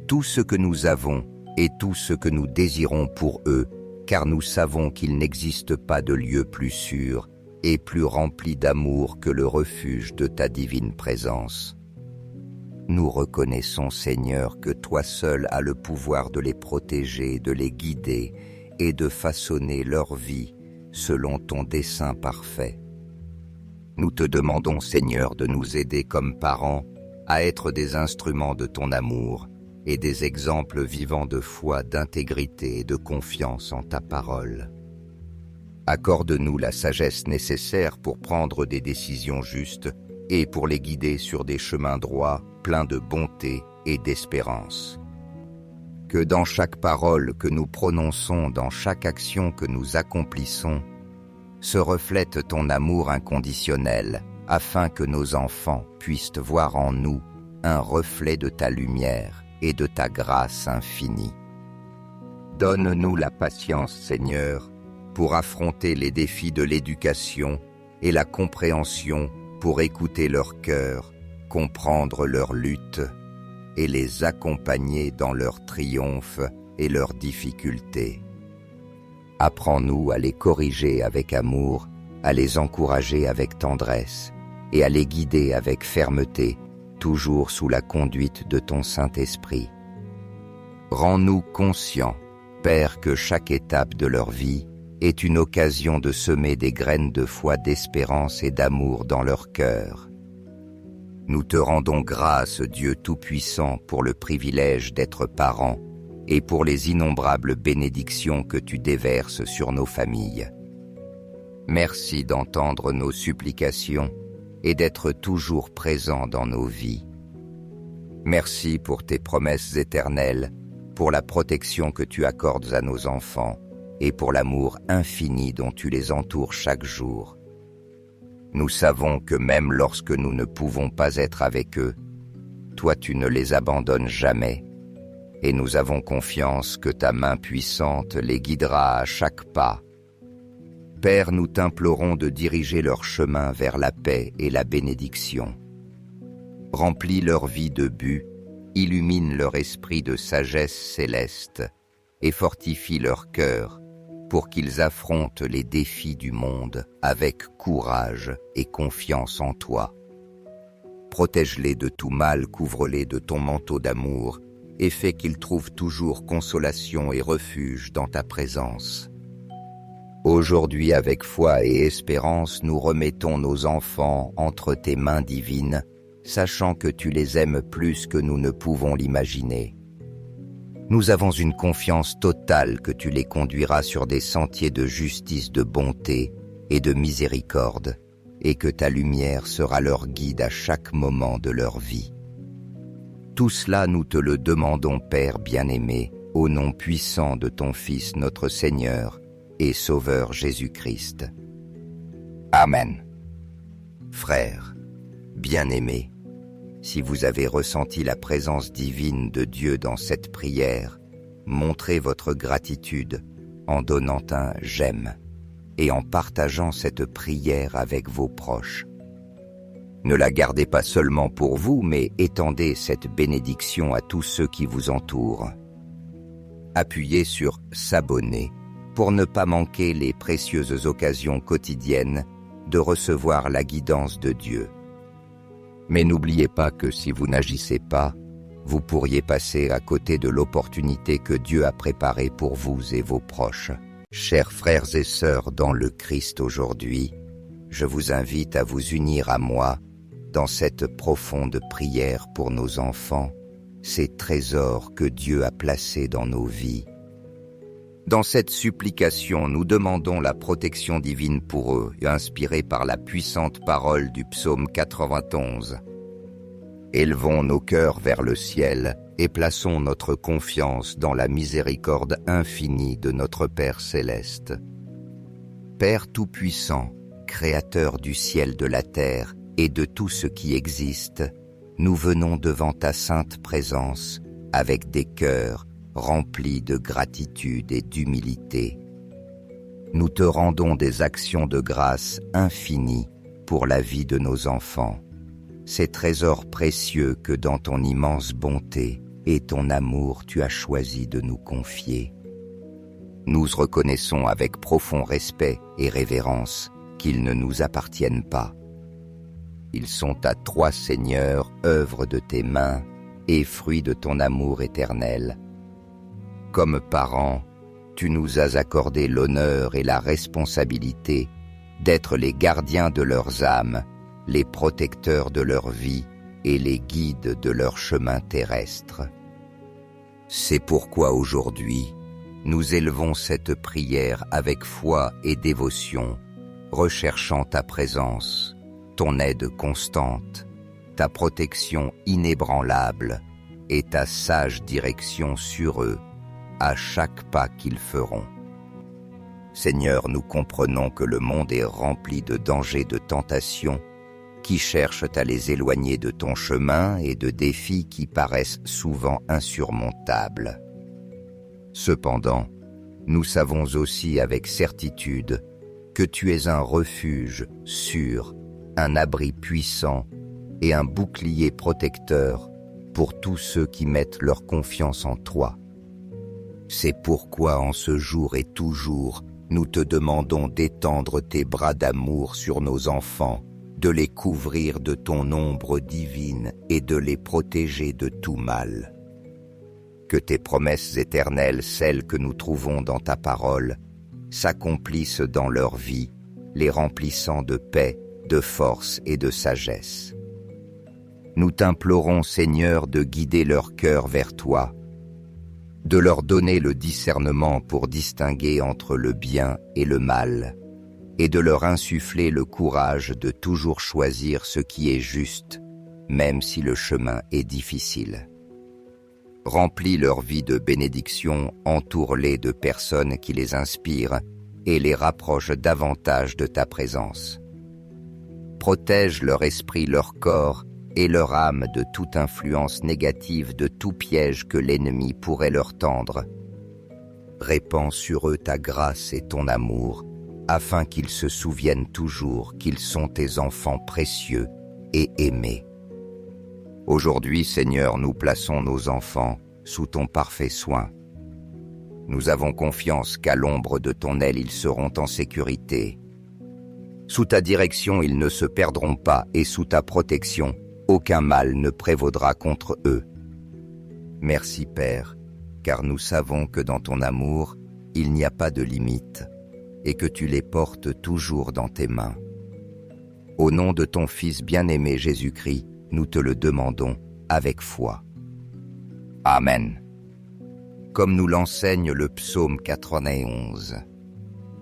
Tout ce que nous avons et tout ce que nous désirons pour eux, car nous savons qu'il n'existe pas de lieu plus sûr et plus rempli d'amour que le refuge de ta divine présence. Nous reconnaissons, Seigneur, que toi seul as le pouvoir de les protéger, de les guider et de façonner leur vie selon ton dessein parfait. Nous te demandons, Seigneur, de nous aider comme parents à être des instruments de ton amour et des exemples vivants de foi, d'intégrité et de confiance en ta parole. Accorde-nous la sagesse nécessaire pour prendre des décisions justes et pour les guider sur des chemins droits, pleins de bonté et d'espérance. Que dans chaque parole que nous prononçons, dans chaque action que nous accomplissons, se reflète ton amour inconditionnel, afin que nos enfants puissent voir en nous un reflet de ta lumière et de ta grâce infinie. Donne-nous la patience, Seigneur, pour affronter les défis de l'éducation et la compréhension pour écouter leur cœur, comprendre leur lutte et les accompagner dans leurs triomphes et leurs difficultés. Apprends-nous à les corriger avec amour, à les encourager avec tendresse et à les guider avec fermeté, toujours sous la conduite de ton Saint-Esprit. Rends-nous conscients, Père, que chaque étape de leur vie est une occasion de semer des graines de foi, d'espérance et d'amour dans leur cœur. Nous te rendons grâce, Dieu Tout-Puissant, pour le privilège d'être parents et pour les innombrables bénédictions que tu déverses sur nos familles. Merci d'entendre nos supplications et d'être toujours présent dans nos vies. Merci pour tes promesses éternelles, pour la protection que tu accordes à nos enfants et pour l'amour infini dont tu les entoures chaque jour. Nous savons que même lorsque nous ne pouvons pas être avec eux, toi tu ne les abandonnes jamais, et nous avons confiance que ta main puissante les guidera à chaque pas. Père, nous t'implorons de diriger leur chemin vers la paix et la bénédiction. Remplis leur vie de but, illumine leur esprit de sagesse céleste et fortifie leur cœur pour qu'ils affrontent les défis du monde avec courage et confiance en toi. Protège-les de tout mal, couvre-les de ton manteau d'amour et fais qu'ils trouvent toujours consolation et refuge dans ta présence. Aujourd'hui, avec foi et espérance, nous remettons nos enfants entre tes mains divines, sachant que tu les aimes plus que nous ne pouvons l'imaginer. Nous avons une confiance totale que tu les conduiras sur des sentiers de justice, de bonté et de miséricorde, et que ta lumière sera leur guide à chaque moment de leur vie. Tout cela, nous te le demandons, Père bien-aimé, au nom puissant de ton Fils, notre Seigneur et Sauveur Jésus-Christ. Amen. Frères, bien-aimés, si vous avez ressenti la présence divine de Dieu dans cette prière, montrez votre gratitude en donnant un « j'aime » et en partageant cette prière avec vos proches. Ne la gardez pas seulement pour vous, mais étendez cette bénédiction à tous ceux qui vous entourent. Appuyez sur « s'abonner » pour ne pas manquer les précieuses occasions quotidiennes de recevoir la guidance de Dieu. Mais n'oubliez pas que si vous n'agissez pas, vous pourriez passer à côté de l'opportunité que Dieu a préparée pour vous et vos proches. Chers frères et sœurs dans le Christ aujourd'hui, je vous invite à vous unir à moi dans cette profonde prière pour nos enfants, ces trésors que Dieu a placés dans nos vies. Dans cette supplication, nous demandons la protection divine pour eux, inspirée par la puissante parole du psaume 91. Élevons nos cœurs vers le ciel et plaçons notre confiance dans la miséricorde infinie de notre Père céleste. Père tout-puissant, Créateur du ciel, de la terre et de tout ce qui existe, nous venons devant ta sainte présence avec des cœurs remplis de gratitude et d'humilité. Nous te rendons des actions de grâce infinies pour la vie de nos enfants, ces trésors précieux que dans ton immense bonté et ton amour tu as choisi de nous confier. Nous reconnaissons avec profond respect et révérence qu'ils ne nous appartiennent pas. Ils sont à toi, Seigneur, œuvre de tes mains et fruit de ton amour éternel. Comme parents, tu nous as accordé l'honneur et la responsabilité d'être les gardiens de leurs âmes, les protecteurs de leur vie et les guides de leur chemin terrestre. C'est pourquoi aujourd'hui, nous élevons cette prière avec foi et dévotion, recherchant ta présence, ton aide constante, ta protection inébranlable et ta sage direction sur eux, à chaque pas qu'ils feront. Seigneur, nous comprenons que le monde est rempli de dangers, de tentations, qui cherchent à les éloigner de ton chemin et de défis qui paraissent souvent insurmontables. Cependant, nous savons aussi avec certitude que tu es un refuge sûr, un abri puissant et un bouclier protecteur pour tous ceux qui mettent leur confiance en toi. C'est pourquoi en ce jour et toujours, nous te demandons d'étendre tes bras d'amour sur nos enfants, de les couvrir de ton ombre divine et de les protéger de tout mal. Que tes promesses éternelles, celles que nous trouvons dans ta parole, s'accomplissent dans leur vie, les remplissant de paix, de force et de sagesse. Nous t'implorons, Seigneur, de guider leur cœur vers toi, de leur donner le discernement pour distinguer entre le bien et le mal, et de leur insuffler le courage de toujours choisir ce qui est juste, même si le chemin est difficile. Remplis leur vie de bénédictions, entoure-les de personnes qui les inspirent et les rapprochent davantage de ta présence. Protège leur esprit, leur corps et leur âme de toute influence négative, de tout piège que l'ennemi pourrait leur tendre. Répands sur eux ta grâce et ton amour, afin qu'ils se souviennent toujours qu'ils sont tes enfants précieux et aimés. Aujourd'hui, Seigneur, nous plaçons nos enfants sous ton parfait soin. Nous avons confiance qu'à l'ombre de ton aile, ils seront en sécurité. Sous ta direction, ils ne se perdront pas, et sous ta protection, aucun mal ne prévaudra contre eux. Merci, Père, car nous savons que dans ton amour, il n'y a pas de limite, et que tu les portes toujours dans tes mains. Au nom de ton Fils bien-aimé Jésus-Christ, nous te le demandons avec foi. Amen. Comme nous l'enseigne le psaume 91.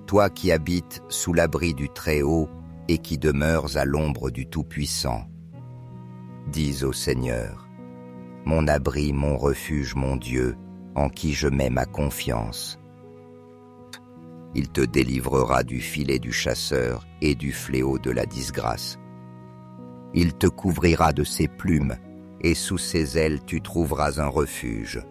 Toi qui habites sous l'abri du Très-Haut et qui demeures à l'ombre du Tout-Puissant, dis au Seigneur, mon abri, mon refuge, mon Dieu, en qui je mets ma confiance. Il te délivrera du filet du chasseur et du fléau de la disgrâce. Il te couvrira de ses plumes, et sous ses ailes tu trouveras un refuge.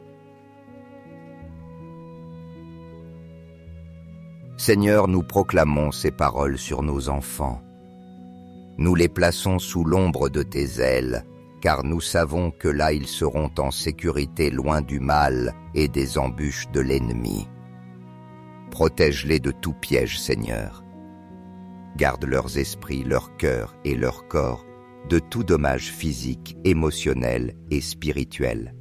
Seigneur, nous proclamons ces paroles sur nos enfants. Nous les plaçons sous l'ombre de tes ailes, car nous savons que là ils seront en sécurité loin du mal et des embûches de l'ennemi. Protège-les de tout piège, Seigneur. Garde leurs esprits, leur cœur et leur corps de tout dommage physique, émotionnel et spirituel.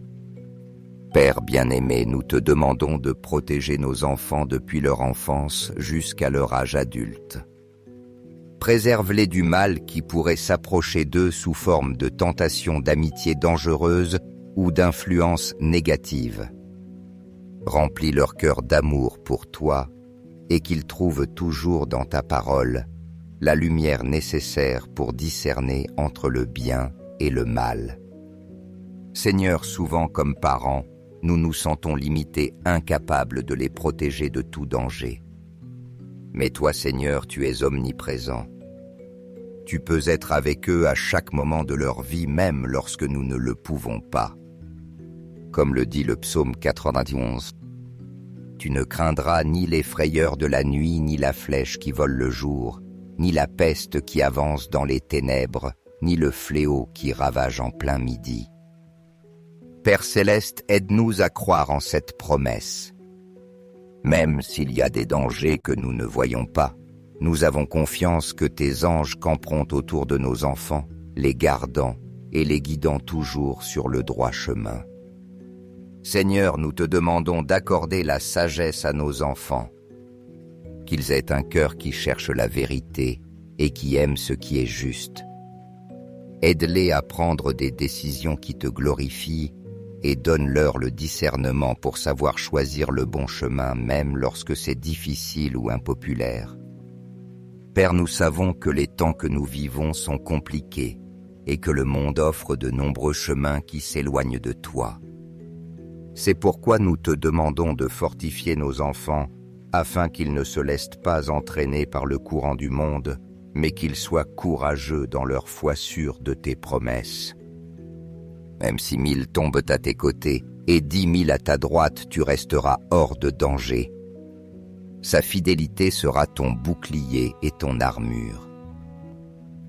Père bien-aimé, nous te demandons de protéger nos enfants depuis leur enfance jusqu'à leur âge adulte. Préserve-les du mal qui pourrait s'approcher d'eux sous forme de tentations d'amitié dangereuses ou d'influences négatives. Remplis leur cœur d'amour pour toi et qu'ils trouvent toujours dans ta parole la lumière nécessaire pour discerner entre le bien et le mal. Seigneur, souvent comme parents, nous nous sentons limités, incapables de les protéger de tout danger. Mais toi, Seigneur, tu es omniprésent. Tu peux être avec eux à chaque moment de leur vie, même lorsque nous ne le pouvons pas. Comme le dit le psaume 91, « Tu ne craindras ni les frayeurs de la nuit, ni la flèche qui vole le jour, ni la peste qui avance dans les ténèbres, ni le fléau qui ravage en plein midi. » Père céleste, aide-nous à croire en cette promesse. Même s'il y a des dangers que nous ne voyons pas, nous avons confiance que tes anges camperont autour de nos enfants, les gardant et les guidant toujours sur le droit chemin. Seigneur, nous te demandons d'accorder la sagesse à nos enfants, qu'ils aient un cœur qui cherche la vérité et qui aime ce qui est juste. Aide-les à prendre des décisions qui te glorifient et donne-leur le discernement pour savoir choisir le bon chemin même lorsque c'est difficile ou impopulaire. Père, nous savons que les temps que nous vivons sont compliqués et que le monde offre de nombreux chemins qui s'éloignent de toi. C'est pourquoi nous te demandons de fortifier nos enfants afin qu'ils ne se laissent pas entraîner par le courant du monde, mais qu'ils soient courageux dans leur foi sûre de tes promesses. Même si 1000 tombent à tes côtés et 10 000 à ta droite, tu resteras hors de danger. Sa fidélité sera ton bouclier et ton armure.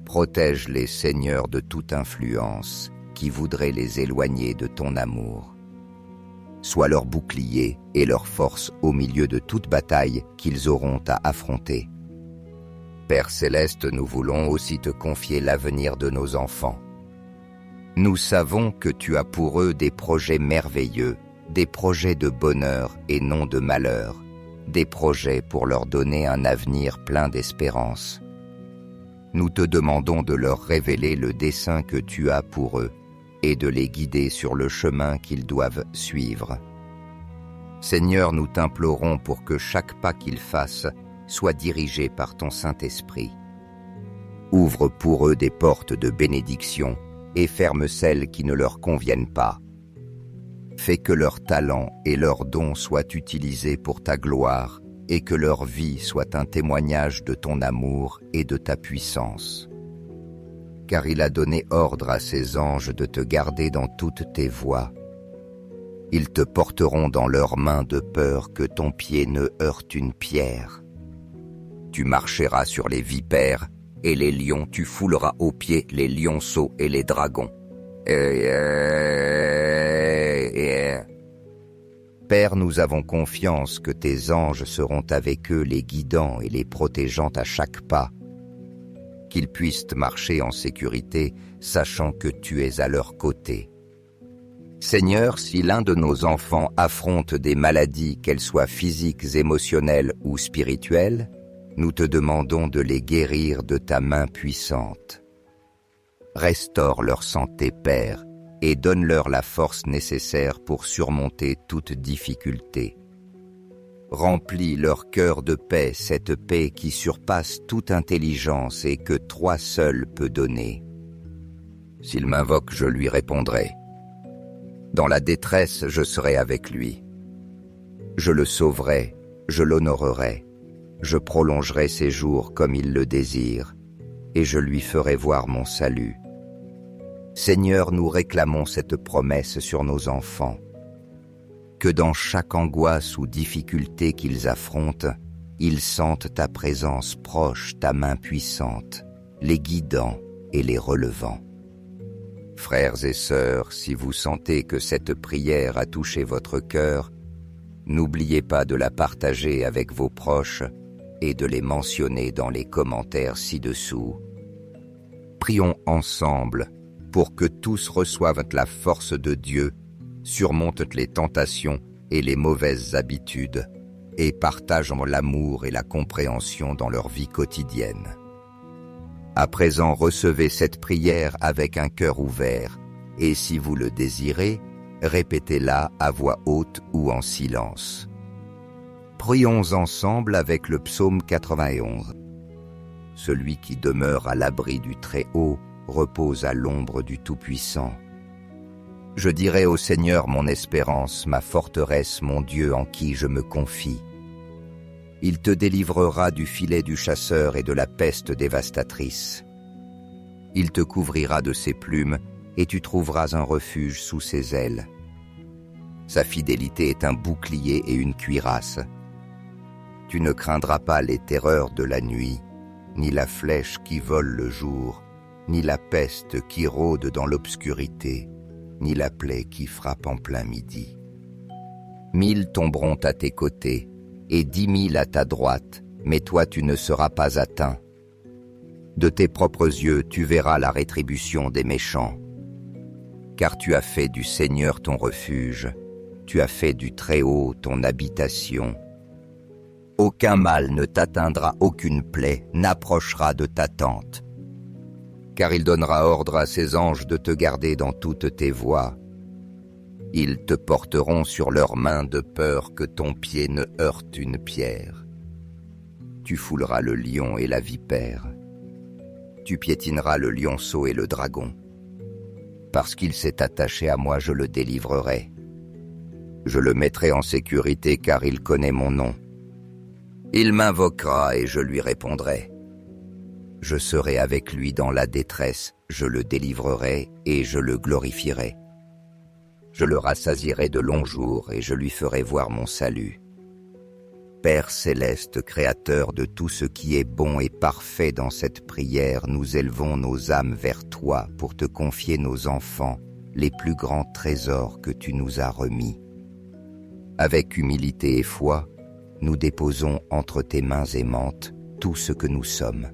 Protège-les, Seigneur, de toute influence qui voudrait les éloigner de ton amour. Sois leur bouclier et leur force au milieu de toute bataille qu'ils auront à affronter. Père céleste, nous voulons aussi te confier l'avenir de nos enfants. Nous savons que tu as pour eux des projets merveilleux, des projets de bonheur et non de malheur, des projets pour leur donner un avenir plein d'espérance. Nous te demandons de leur révéler le dessein que tu as pour eux et de les guider sur le chemin qu'ils doivent suivre. Seigneur, nous t'implorons pour que chaque pas qu'ils fassent soit dirigé par ton Saint-Esprit. Ouvre pour eux des portes de bénédiction et ferme celles qui ne leur conviennent pas. Fais que leurs talents et leurs dons soient utilisés pour ta gloire et que leur vie soit un témoignage de ton amour et de ta puissance. Car il a donné ordre à ses anges de te garder dans toutes tes voies. Ils te porteront dans leurs mains de peur que ton pied ne heurte une pierre. Tu marcheras sur les vipères et les lions, tu fouleras aux pieds les lionceaux et les dragons. Père, nous avons confiance que tes anges seront avec eux, les guidant et les protégeant à chaque pas, qu'ils puissent marcher en sécurité, sachant que tu es à leur côté. Seigneur, si l'un de nos enfants affronte des maladies, qu'elles soient physiques, émotionnelles ou spirituelles, nous te demandons de les guérir de ta main puissante. Restaure leur santé, Père, et donne-leur la force nécessaire pour surmonter toute difficulté. Remplis leur cœur de paix, cette paix qui surpasse toute intelligence et que toi seul peux donner. S'il m'invoque, je lui répondrai. Dans la détresse, je serai avec lui. Je le sauverai, je l'honorerai. Je prolongerai ses jours comme il le désire, et je lui ferai voir mon salut. Seigneur, nous réclamons cette promesse sur nos enfants, que dans chaque angoisse ou difficulté qu'ils affrontent, ils sentent ta présence proche, ta main puissante, les guidant et les relevant. Frères et sœurs, si vous sentez que cette prière a touché votre cœur, n'oubliez pas de la partager avec vos proches et de les mentionner dans les commentaires ci-dessous. Prions ensemble pour que tous reçoivent la force de Dieu, surmontent les tentations et les mauvaises habitudes et partagent l'amour et la compréhension dans leur vie quotidienne. À présent, recevez cette prière avec un cœur ouvert et si vous le désirez, répétez-la à voix haute ou en silence. Prions ensemble avec le psaume 91. Celui qui demeure à l'abri du Très-Haut repose à l'ombre du Tout-Puissant. Je dirai au Seigneur mon espérance, ma forteresse, mon Dieu en qui je me confie. Il te délivrera du filet du chasseur et de la peste dévastatrice. Il te couvrira de ses plumes et tu trouveras un refuge sous ses ailes. Sa fidélité est un bouclier et une cuirasse. Tu ne craindras pas les terreurs de la nuit, ni la flèche qui vole le jour, ni la peste qui rôde dans l'obscurité, ni la plaie qui frappe en plein midi. 1000 tomberont à tes côtés, et 10 000 à ta droite, mais toi tu ne seras pas atteint. De tes propres yeux tu verras la rétribution des méchants. Car tu as fait du Seigneur ton refuge, tu as fait du Très-Haut ton habitation. Aucun mal ne t'atteindra, aucune plaie n'approchera de ta tente. Car il donnera ordre à ses anges de te garder dans toutes tes voies. Ils te porteront sur leurs mains de peur que ton pied ne heurte une pierre. Tu fouleras le lion et la vipère. Tu piétineras le lionceau et le dragon. Parce qu'il s'est attaché à moi, je le délivrerai. Je le mettrai en sécurité car il connaît mon nom. Il m'invoquera et je lui répondrai. Je serai avec lui dans la détresse, je le délivrerai et je le glorifierai. Je le rassasierai de longs jours et je lui ferai voir mon salut. Père céleste, créateur de tout ce qui est bon et parfait dans cette prière, nous élevons nos âmes vers toi pour te confier nos enfants, les plus grands trésors que tu nous as remis. Avec humilité et foi, nous déposons entre tes mains aimantes tout ce que nous sommes.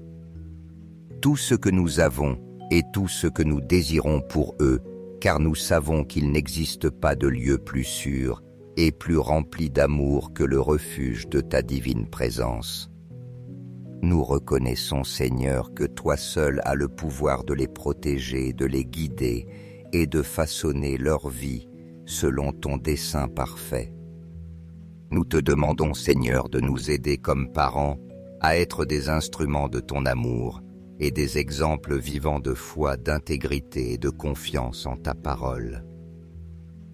Tout ce que nous avons et tout ce que nous désirons pour eux, car nous savons qu'il n'existe pas de lieu plus sûr et plus rempli d'amour que le refuge de ta divine présence. Nous reconnaissons, Seigneur, que toi seul as le pouvoir de les protéger, de les guider et de façonner leur vie selon ton dessein parfait. Nous te demandons, Seigneur, de nous aider comme parents à être des instruments de ton amour et des exemples vivants de foi, d'intégrité et de confiance en ta parole.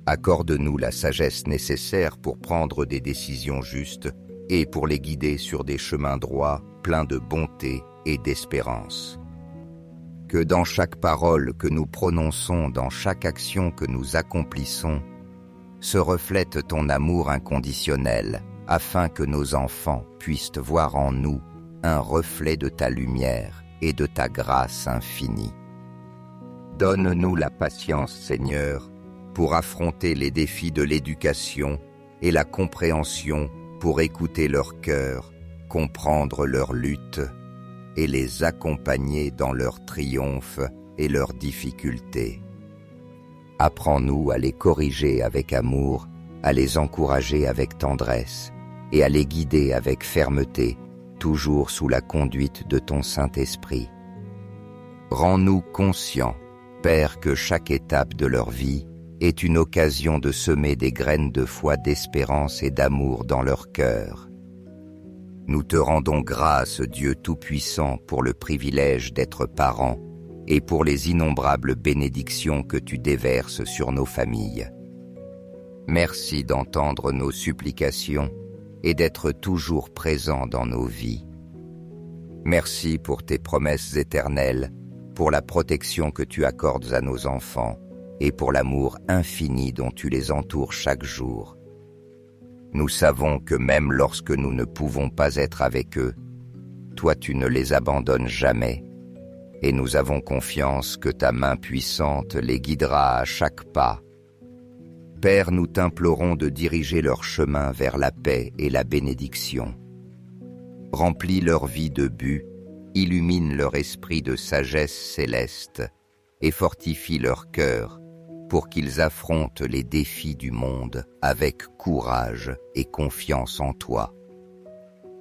Accorde-nous la sagesse nécessaire pour prendre des décisions justes et pour les guider sur des chemins droits, pleins de bonté et d'espérance. Que dans chaque parole que nous prononçons, dans chaque action que nous accomplissons, se reflète ton amour inconditionnel, afin que nos enfants puissent voir en nous un reflet de ta lumière et de ta grâce infinie. Donne-nous la patience, Seigneur, pour affronter les défis de l'éducation et la compréhension pour écouter leur cœur, comprendre leurs luttes et les accompagner dans leurs triomphes et leurs difficultés. Apprends-nous à les corriger avec amour, à les encourager avec tendresse et à les guider avec fermeté, toujours sous la conduite de ton Saint-Esprit. Rends-nous conscients, Père, que chaque étape de leur vie est une occasion de semer des graines de foi, d'espérance et d'amour dans leur cœur. Nous te rendons grâce, Dieu Tout-Puissant, pour le privilège d'être parents et pour les innombrables bénédictions que tu déverses sur nos familles. Merci d'entendre nos supplications et d'être toujours présent dans nos vies. Merci pour tes promesses éternelles, pour la protection que tu accordes à nos enfants et pour l'amour infini dont tu les entoures chaque jour. Nous savons que même lorsque nous ne pouvons pas être avec eux, toi tu ne les abandonnes jamais, et nous avons confiance que ta main puissante les guidera à chaque pas. Père, nous t'implorons de diriger leur chemin vers la paix et la bénédiction. Remplis leur vie de but, illumine leur esprit de sagesse céleste et fortifie leur cœur pour qu'ils affrontent les défis du monde avec courage et confiance en toi.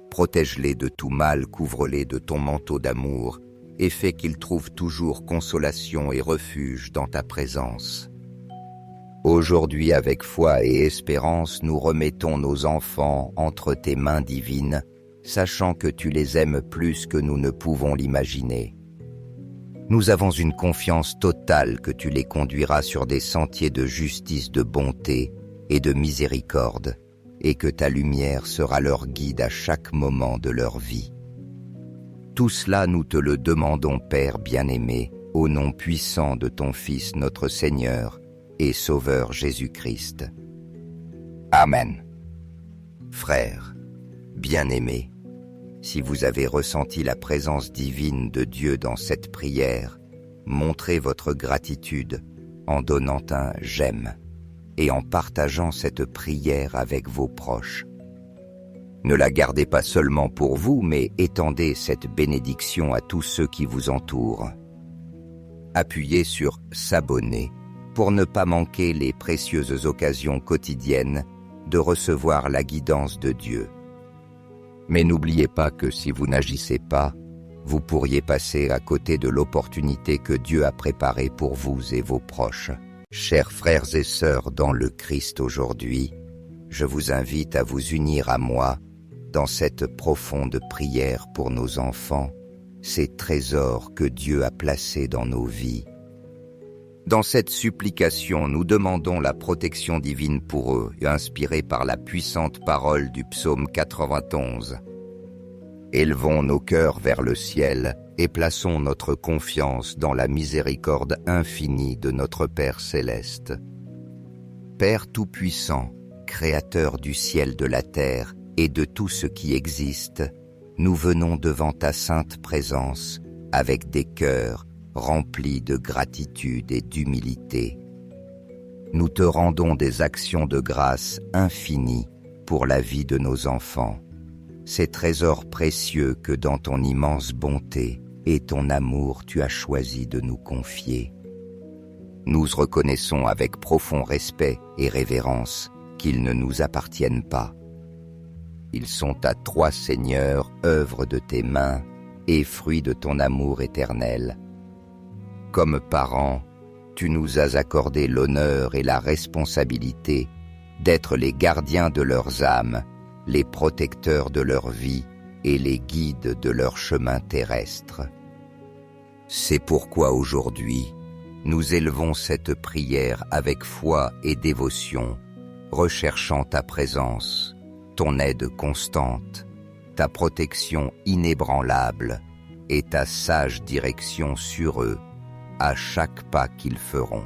Protège-les de tout mal, couvre-les de ton manteau d'amour et fais qu'ils trouvent toujours consolation et refuge dans ta présence. Aujourd'hui, avec foi et espérance, nous remettons nos enfants entre tes mains divines, sachant que tu les aimes plus que nous ne pouvons l'imaginer. Nous avons une confiance totale que tu les conduiras sur des sentiers de justice, de bonté et de miséricorde, et que ta lumière sera leur guide à chaque moment de leur vie. Tout cela, nous te le demandons, Père bien-aimé, au nom puissant de ton Fils, notre Seigneur et Sauveur Jésus-Christ. Amen. Frères, bien-aimés, si vous avez ressenti la présence divine de Dieu dans cette prière, montrez votre gratitude en donnant un « j'aime » et en partageant cette prière avec vos proches. Ne la gardez pas seulement pour vous, mais étendez cette bénédiction à tous ceux qui vous entourent. Appuyez sur « s'abonner » pour ne pas manquer les précieuses occasions quotidiennes de recevoir la guidance de Dieu. Mais n'oubliez pas que si vous n'agissez pas, vous pourriez passer à côté de l'opportunité que Dieu a préparée pour vous et vos proches. Chers frères et sœurs dans le Christ aujourd'hui, je vous invite à vous unir à moi dans cette profonde prière pour nos enfants, ces trésors que Dieu a placés dans nos vies. Dans cette supplication, nous demandons la protection divine pour eux, inspirée par la puissante parole du psaume 91. Élevons nos cœurs vers le ciel et plaçons notre confiance dans la miséricorde infinie de notre Père céleste. Père tout-puissant, Créateur du ciel et de la terre, et de tout ce qui existe, nous venons devant ta sainte présence avec des cœurs remplis de gratitude et d'humilité. Nous te rendons des actions de grâce infinies pour la vie de nos enfants, ces trésors précieux que dans ton immense bonté et ton amour tu as choisi de nous confier. Nous reconnaissons avec profond respect et révérence qu'ils ne nous appartiennent pas. Ils sont à toi, Seigneur, œuvre de tes mains et fruit de ton amour éternel. Comme parents, tu nous as accordé l'honneur et la responsabilité d'être les gardiens de leurs âmes, les protecteurs de leur vie et les guides de leur chemin terrestre. C'est pourquoi aujourd'hui, nous élevons cette prière avec foi et dévotion, recherchant ta présence, ton aide constante, ta protection inébranlable et ta sage direction sur eux à chaque pas qu'ils feront.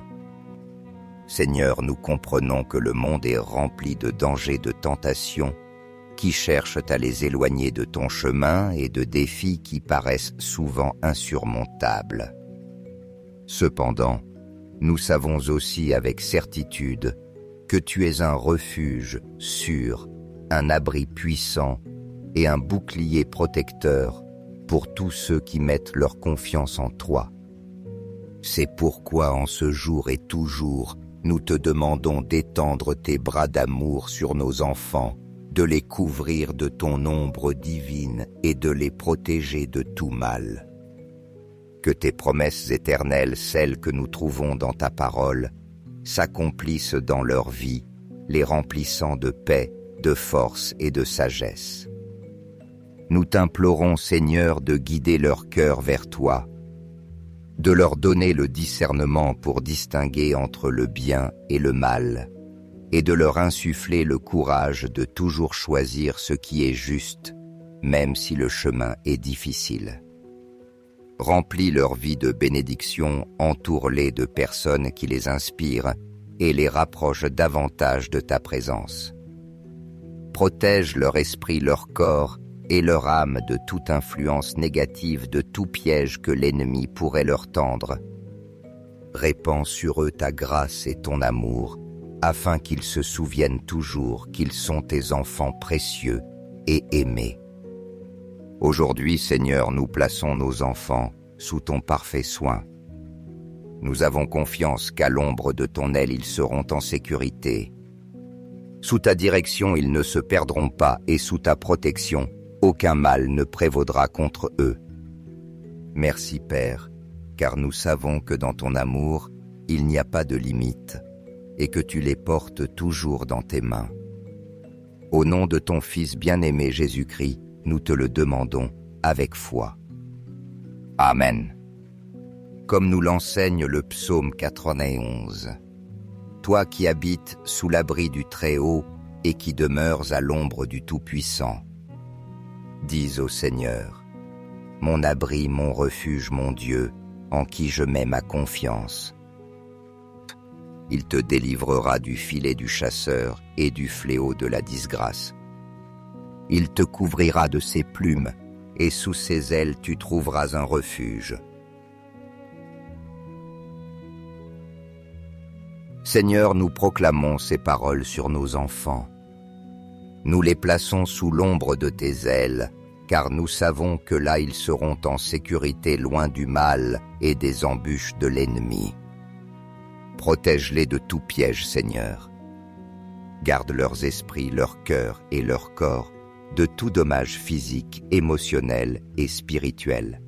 Seigneur, nous comprenons que le monde est rempli de dangers, de tentations qui cherchent à les éloigner de ton chemin et de défis qui paraissent souvent insurmontables. Cependant, nous savons aussi avec certitude que tu es un refuge sûr, un abri puissant et un bouclier protecteur pour tous ceux qui mettent leur confiance en toi. C'est pourquoi en ce jour et toujours, nous te demandons d'étendre tes bras d'amour sur nos enfants, de les couvrir de ton ombre divine et de les protéger de tout mal. Que tes promesses éternelles, celles que nous trouvons dans ta parole, s'accomplissent dans leur vie, les remplissant de paix, de force et de sagesse. Nous t'implorons, Seigneur, de guider leur cœur vers toi, de leur donner le discernement pour distinguer entre le bien et le mal, et de leur insuffler le courage de toujours choisir ce qui est juste, même si le chemin est difficile. Remplis leur vie de bénédictions, entoure-les de personnes qui les inspirent et les rapprochent davantage de ta présence. Protège leur esprit, leur corps et leur âme de toute influence négative, de tout piège que l'ennemi pourrait leur tendre. Répands sur eux ta grâce et ton amour, afin qu'ils se souviennent toujours qu'ils sont tes enfants précieux et aimés. Aujourd'hui, Seigneur, nous plaçons nos enfants sous ton parfait soin. Nous avons confiance qu'à l'ombre de ton aile, ils seront en sécurité. Sous ta direction, ils ne se perdront pas, et sous ta protection, aucun mal ne prévaudra contre eux. Merci, Père, car nous savons que dans ton amour, il n'y a pas de limite, et que tu les portes toujours dans tes mains. Au nom de ton Fils bien-aimé Jésus-Christ, nous te le demandons avec foi. Amen. Comme nous l'enseigne le psaume 91. Toi qui habites sous l'abri du Très-Haut et qui demeures à l'ombre du Tout-Puissant, dis au Seigneur, mon abri, mon refuge, mon Dieu, en qui je mets ma confiance. Il te délivrera du filet du chasseur et du fléau de la disgrâce. Il te couvrira de ses plumes, et sous ses ailes tu trouveras un refuge. Seigneur, nous proclamons ces paroles sur nos enfants. Nous les plaçons sous l'ombre de tes ailes, car nous savons que là ils seront en sécurité loin du mal et des embûches de l'ennemi. Protège-les de tout piège, Seigneur. Garde leurs esprits, leur cœur et leur corps de tout dommage physique, émotionnel et spirituel.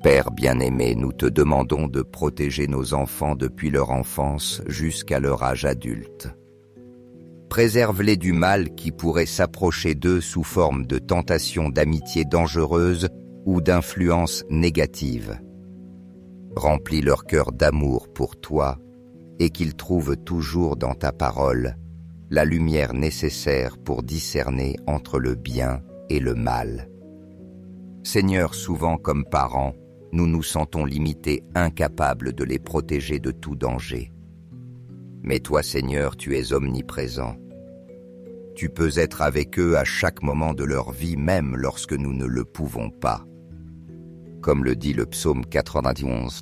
Père bien-aimé, nous te demandons de protéger nos enfants depuis leur enfance jusqu'à leur âge adulte. Préserve-les du mal qui pourrait s'approcher d'eux sous forme de tentations d'amitié dangereuses ou d'influences négatives. Remplis leur cœur d'amour pour toi et qu'ils trouvent toujours dans ta parole la lumière nécessaire pour discerner entre le bien et le mal. Seigneur, souvent comme parents, nous nous sentons limités, incapables de les protéger de tout danger. Mais toi, Seigneur, tu es omniprésent. Tu peux être avec eux à chaque moment de leur vie, même lorsque nous ne le pouvons pas. Comme le dit le psaume 91,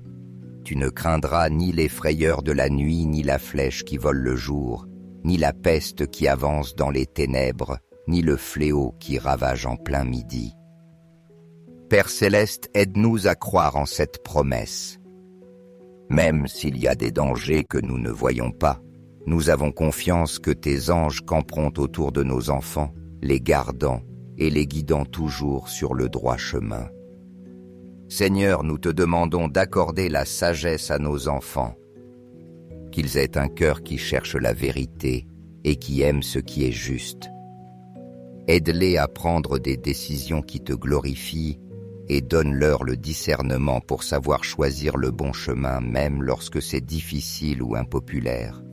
« Tu ne craindras ni les frayeurs de la nuit, ni la flèche qui vole le jour, ni la peste qui avance dans les ténèbres, ni le fléau qui ravage en plein midi. » Père Céleste, aide-nous à croire en cette promesse. Même s'il y a des dangers que nous ne voyons pas, nous avons confiance que tes anges camperont autour de nos enfants, les gardant et les guidant toujours sur le droit chemin. Seigneur, nous te demandons d'accorder la sagesse à nos enfants, qu'ils aient un cœur qui cherche la vérité et qui aime ce qui est juste. Aide-les à prendre des décisions qui te glorifient et donne-leur le discernement pour savoir choisir le bon chemin même lorsque c'est difficile ou impopulaire.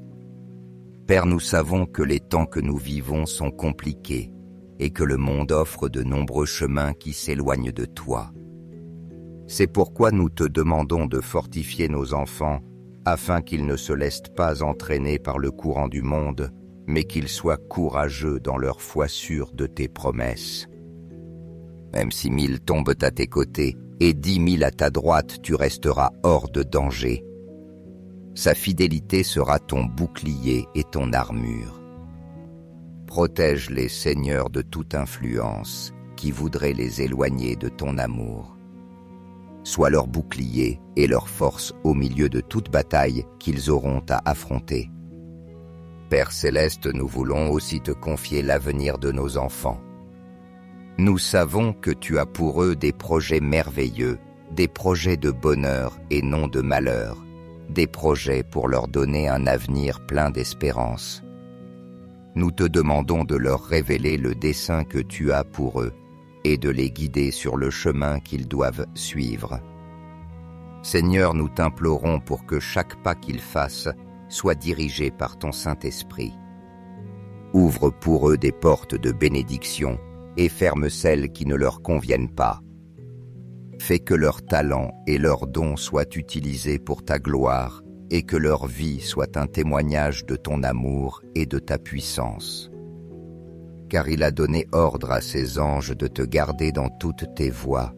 Père, nous savons que les temps que nous vivons sont compliqués et que le monde offre de nombreux chemins qui s'éloignent de toi. C'est pourquoi nous te demandons de fortifier nos enfants afin qu'ils ne se laissent pas entraîner par le courant du monde, mais qu'ils soient courageux dans leur foi sûre de tes promesses. Même si 1000 tombent à tes côtés et 10 000 à ta droite, tu resteras hors de danger. Sa fidélité sera ton bouclier et ton armure. Protège-les, Seigneur, de toute influence qui voudrait les éloigner de ton amour. Sois leur bouclier et leur force au milieu de toute bataille qu'ils auront à affronter. Père Céleste, nous voulons aussi te confier l'avenir de nos enfants. Nous savons que tu as pour eux des projets merveilleux, des projets de bonheur et non de malheur, des projets pour leur donner un avenir plein d'espérance. Nous te demandons de leur révéler le dessein que tu as pour eux et de les guider sur le chemin qu'ils doivent suivre. Seigneur, nous t'implorons pour que chaque pas qu'ils fassent soit dirigé par ton Saint-Esprit. Ouvre pour eux des portes de bénédiction et ferme celles qui ne leur conviennent pas. Fais que leurs talents et leurs dons soient utilisés pour ta gloire et que leur vie soit un témoignage de ton amour et de ta puissance. Car il a donné ordre à ses anges de te garder dans toutes tes voies.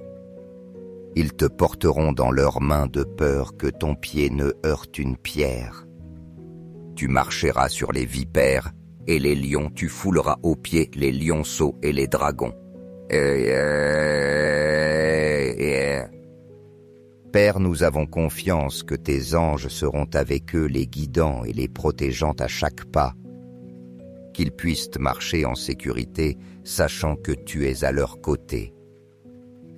Ils te porteront dans leurs mains de peur que ton pied ne heurte une pierre. Tu marcheras sur les vipères et les lions, tu fouleras aux pieds les lionceaux et les dragons. Père, nous avons confiance que tes anges seront avec eux, les guidant et les protégeant à chaque pas, qu'ils puissent marcher en sécurité, sachant que tu es à leur côté.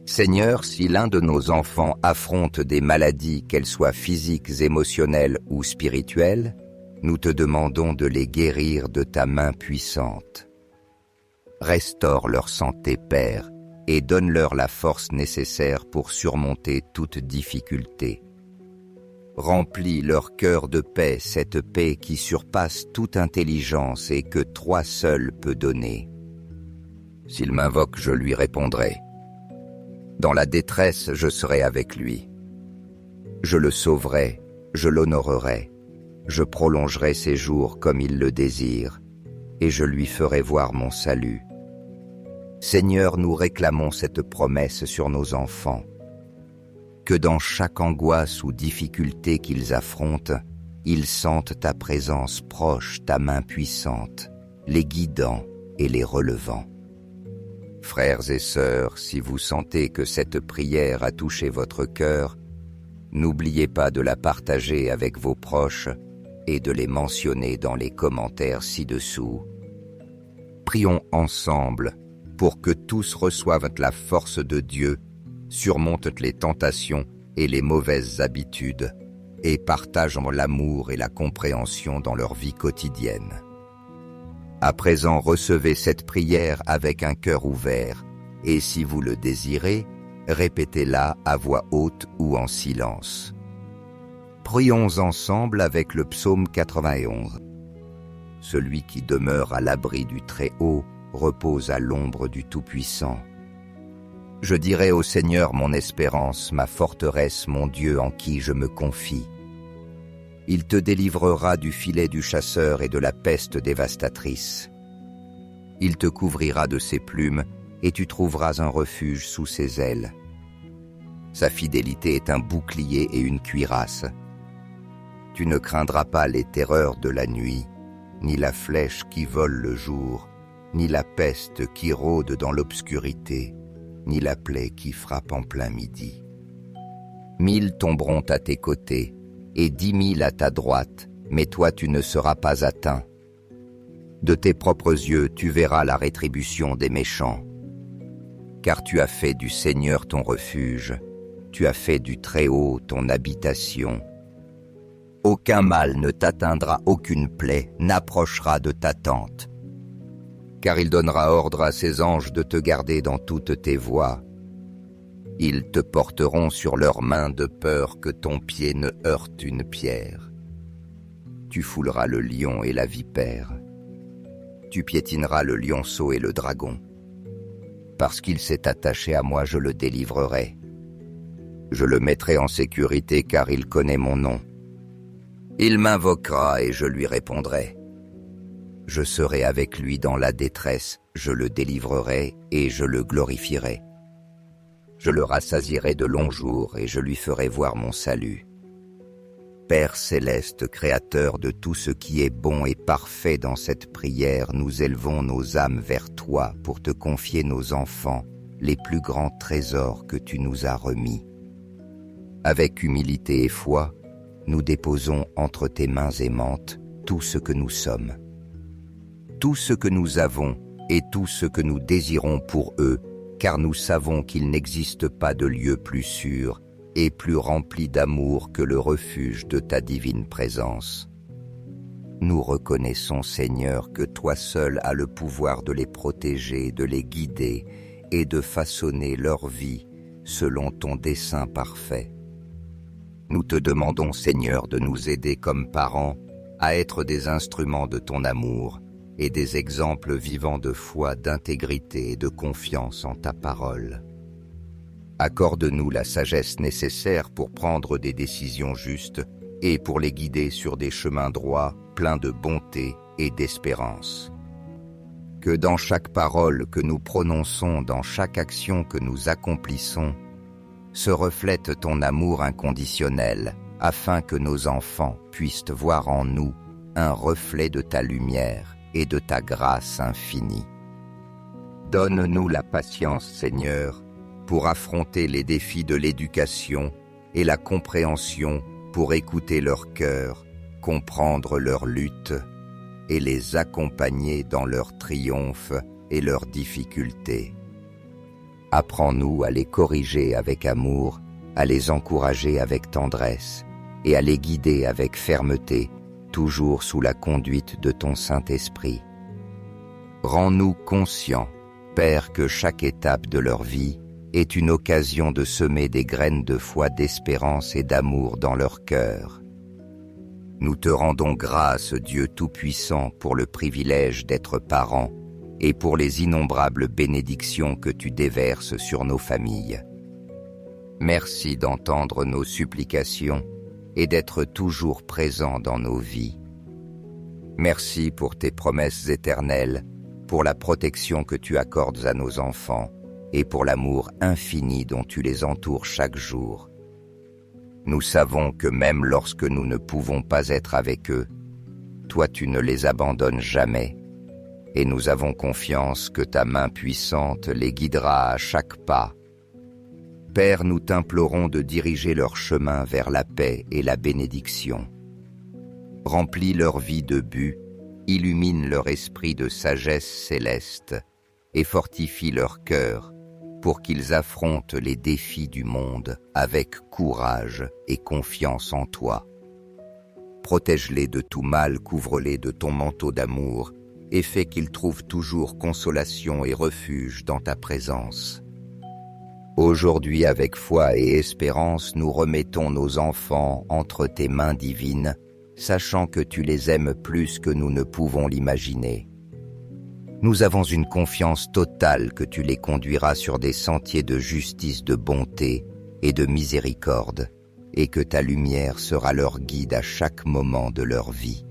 Seigneur, si l'un de nos enfants affronte des maladies, qu'elles soient physiques, émotionnelles ou spirituelles, nous te demandons de les guérir de ta main puissante. Restaure leur santé, Père, et donne-leur la force nécessaire pour surmonter toute difficulté. Remplis leur cœur de paix, cette paix qui surpasse toute intelligence et que toi seul peux donner. S'il m'invoque, je lui répondrai. Dans la détresse, je serai avec lui. Je le sauverai, je l'honorerai, je prolongerai ses jours comme il le désire, et je lui ferai voir mon salut. Seigneur, nous réclamons cette promesse sur nos enfants. Que dans chaque angoisse ou difficulté qu'ils affrontent, ils sentent ta présence proche, ta main puissante, les guidant et les relevant. Frères et sœurs, si vous sentez que cette prière a touché votre cœur, n'oubliez pas de la partager avec vos proches et de les mentionner dans les commentaires ci-dessous. Prions ensemble pour que tous reçoivent la force de Dieu, surmontent les tentations et les mauvaises habitudes et partagent l'amour et la compréhension dans leur vie quotidienne. À présent, recevez cette prière avec un cœur ouvert et si vous le désirez, répétez-la à voix haute ou en silence. Prions ensemble avec le psaume 91. Celui qui demeure à l'abri du Très-Haut repose à l'ombre du Tout-Puissant. Je dirai au Seigneur mon espérance, ma forteresse, mon Dieu en qui je me confie. Il te délivrera du filet du chasseur et de la peste dévastatrice. Il te couvrira de ses plumes, et tu trouveras un refuge sous ses ailes. Sa fidélité est un bouclier et une cuirasse. Tu ne craindras pas les terreurs de la nuit, ni la flèche qui vole le jour, ni la peste qui rôde dans l'obscurité, ni la plaie qui frappe en plein midi. 1000 tomberont à tes côtés, et 10 000 à ta droite, mais toi tu ne seras pas atteint. De tes propres yeux tu verras la rétribution des méchants. Car tu as fait du Seigneur ton refuge, tu as fait du Très-Haut ton habitation. Aucun mal ne t'atteindra, aucune plaie n'approchera de ta tente. Car il donnera ordre à ses anges de te garder dans toutes tes voies. Ils te porteront sur leurs mains de peur que ton pied ne heurte une pierre. Tu fouleras le lion et la vipère. Tu piétineras le lionceau et le dragon. Parce qu'il s'est attaché à moi, je le délivrerai. Je le mettrai en sécurité car il connaît mon nom. Il m'invoquera et je lui répondrai. Je serai avec lui dans la détresse, je le délivrerai et je le glorifierai. Je le rassasierai de longs jours et je lui ferai voir mon salut. Père céleste, créateur de tout ce qui est bon et parfait dans cette prière, nous élevons nos âmes vers toi pour te confier nos enfants, les plus grands trésors que tu nous as remis. Avec humilité et foi, nous déposons entre tes mains aimantes tout ce que nous sommes. Tout ce que nous avons et tout ce que nous désirons pour eux, car nous savons qu'il n'existe pas de lieu plus sûr et plus rempli d'amour que le refuge de ta divine présence. Nous reconnaissons, Seigneur, que toi seul as le pouvoir de les protéger, de les guider et de façonner leur vie selon ton dessein parfait. Nous te demandons, Seigneur, de nous aider comme parents à être des instruments de ton amour et des exemples vivants de foi, d'intégrité et de confiance en ta parole. Accorde-nous la sagesse nécessaire pour prendre des décisions justes et pour les guider sur des chemins droits, pleins de bonté et d'espérance. Que dans chaque parole que nous prononçons, dans chaque action que nous accomplissons, se reflète ton amour inconditionnel, afin que nos enfants puissent voir en nous un reflet de ta lumière et de ta grâce infinie. Donne-nous la patience, Seigneur, pour affronter les défis de l'éducation et la compréhension pour écouter leur cœur, comprendre leur lutte et les accompagner dans leurs triomphes et leurs difficultés. Apprends-nous à les corriger avec amour, à les encourager avec tendresse et à les guider avec fermeté, toujours sous la conduite de ton Saint-Esprit. Rends-nous conscients, Père, que chaque étape de leur vie est une occasion de semer des graines de foi, d'espérance et d'amour dans leur cœur. Nous te rendons grâce, Dieu Tout-Puissant, pour le privilège d'être parents et pour les innombrables bénédictions que tu déverses sur nos familles. Merci d'entendre nos supplications et d'être toujours présent dans nos vies. Merci pour tes promesses éternelles, pour la protection que tu accordes à nos enfants et pour l'amour infini dont tu les entoures chaque jour. Nous savons que même lorsque nous ne pouvons pas être avec eux, toi tu ne les abandonnes jamais, et nous avons confiance que ta main puissante les guidera à chaque pas. Père, nous t'implorons de diriger leur chemin vers la paix et la bénédiction. Remplis leur vie de but, illumine leur esprit de sagesse céleste et fortifie leur cœur pour qu'ils affrontent les défis du monde avec courage et confiance en toi. Protège-les de tout mal, couvre-les de ton manteau d'amour et fais qu'ils trouvent toujours consolation et refuge dans ta présence. Aujourd'hui, avec foi et espérance, nous remettons nos enfants entre tes mains divines, sachant que tu les aimes plus que nous ne pouvons l'imaginer. Nous avons une confiance totale que tu les conduiras sur des sentiers de justice, de bonté et de miséricorde, et que ta lumière sera leur guide à chaque moment de leur vie.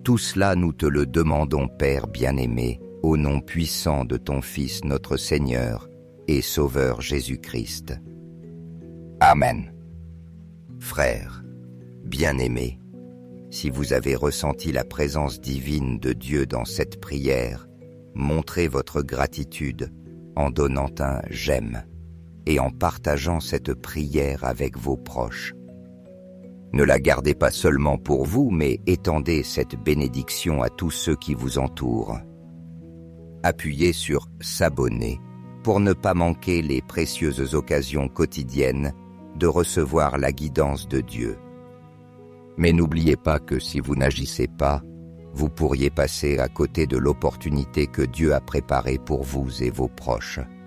Tout cela, nous te le demandons, Père bien-aimé, au nom puissant de ton Fils notre Seigneur et Sauveur Jésus-Christ. Amen. Frères, bien-aimés, si vous avez ressenti la présence divine de Dieu dans cette prière, montrez votre gratitude en donnant un « j'aime » et en partageant cette prière avec vos proches. Ne la gardez pas seulement pour vous, mais étendez cette bénédiction à tous ceux qui vous entourent. Appuyez sur « S'abonner » pour ne pas manquer les précieuses occasions quotidiennes de recevoir la guidance de Dieu. Mais n'oubliez pas que si vous n'agissez pas, vous pourriez passer à côté de l'opportunité que Dieu a préparée pour vous et vos proches.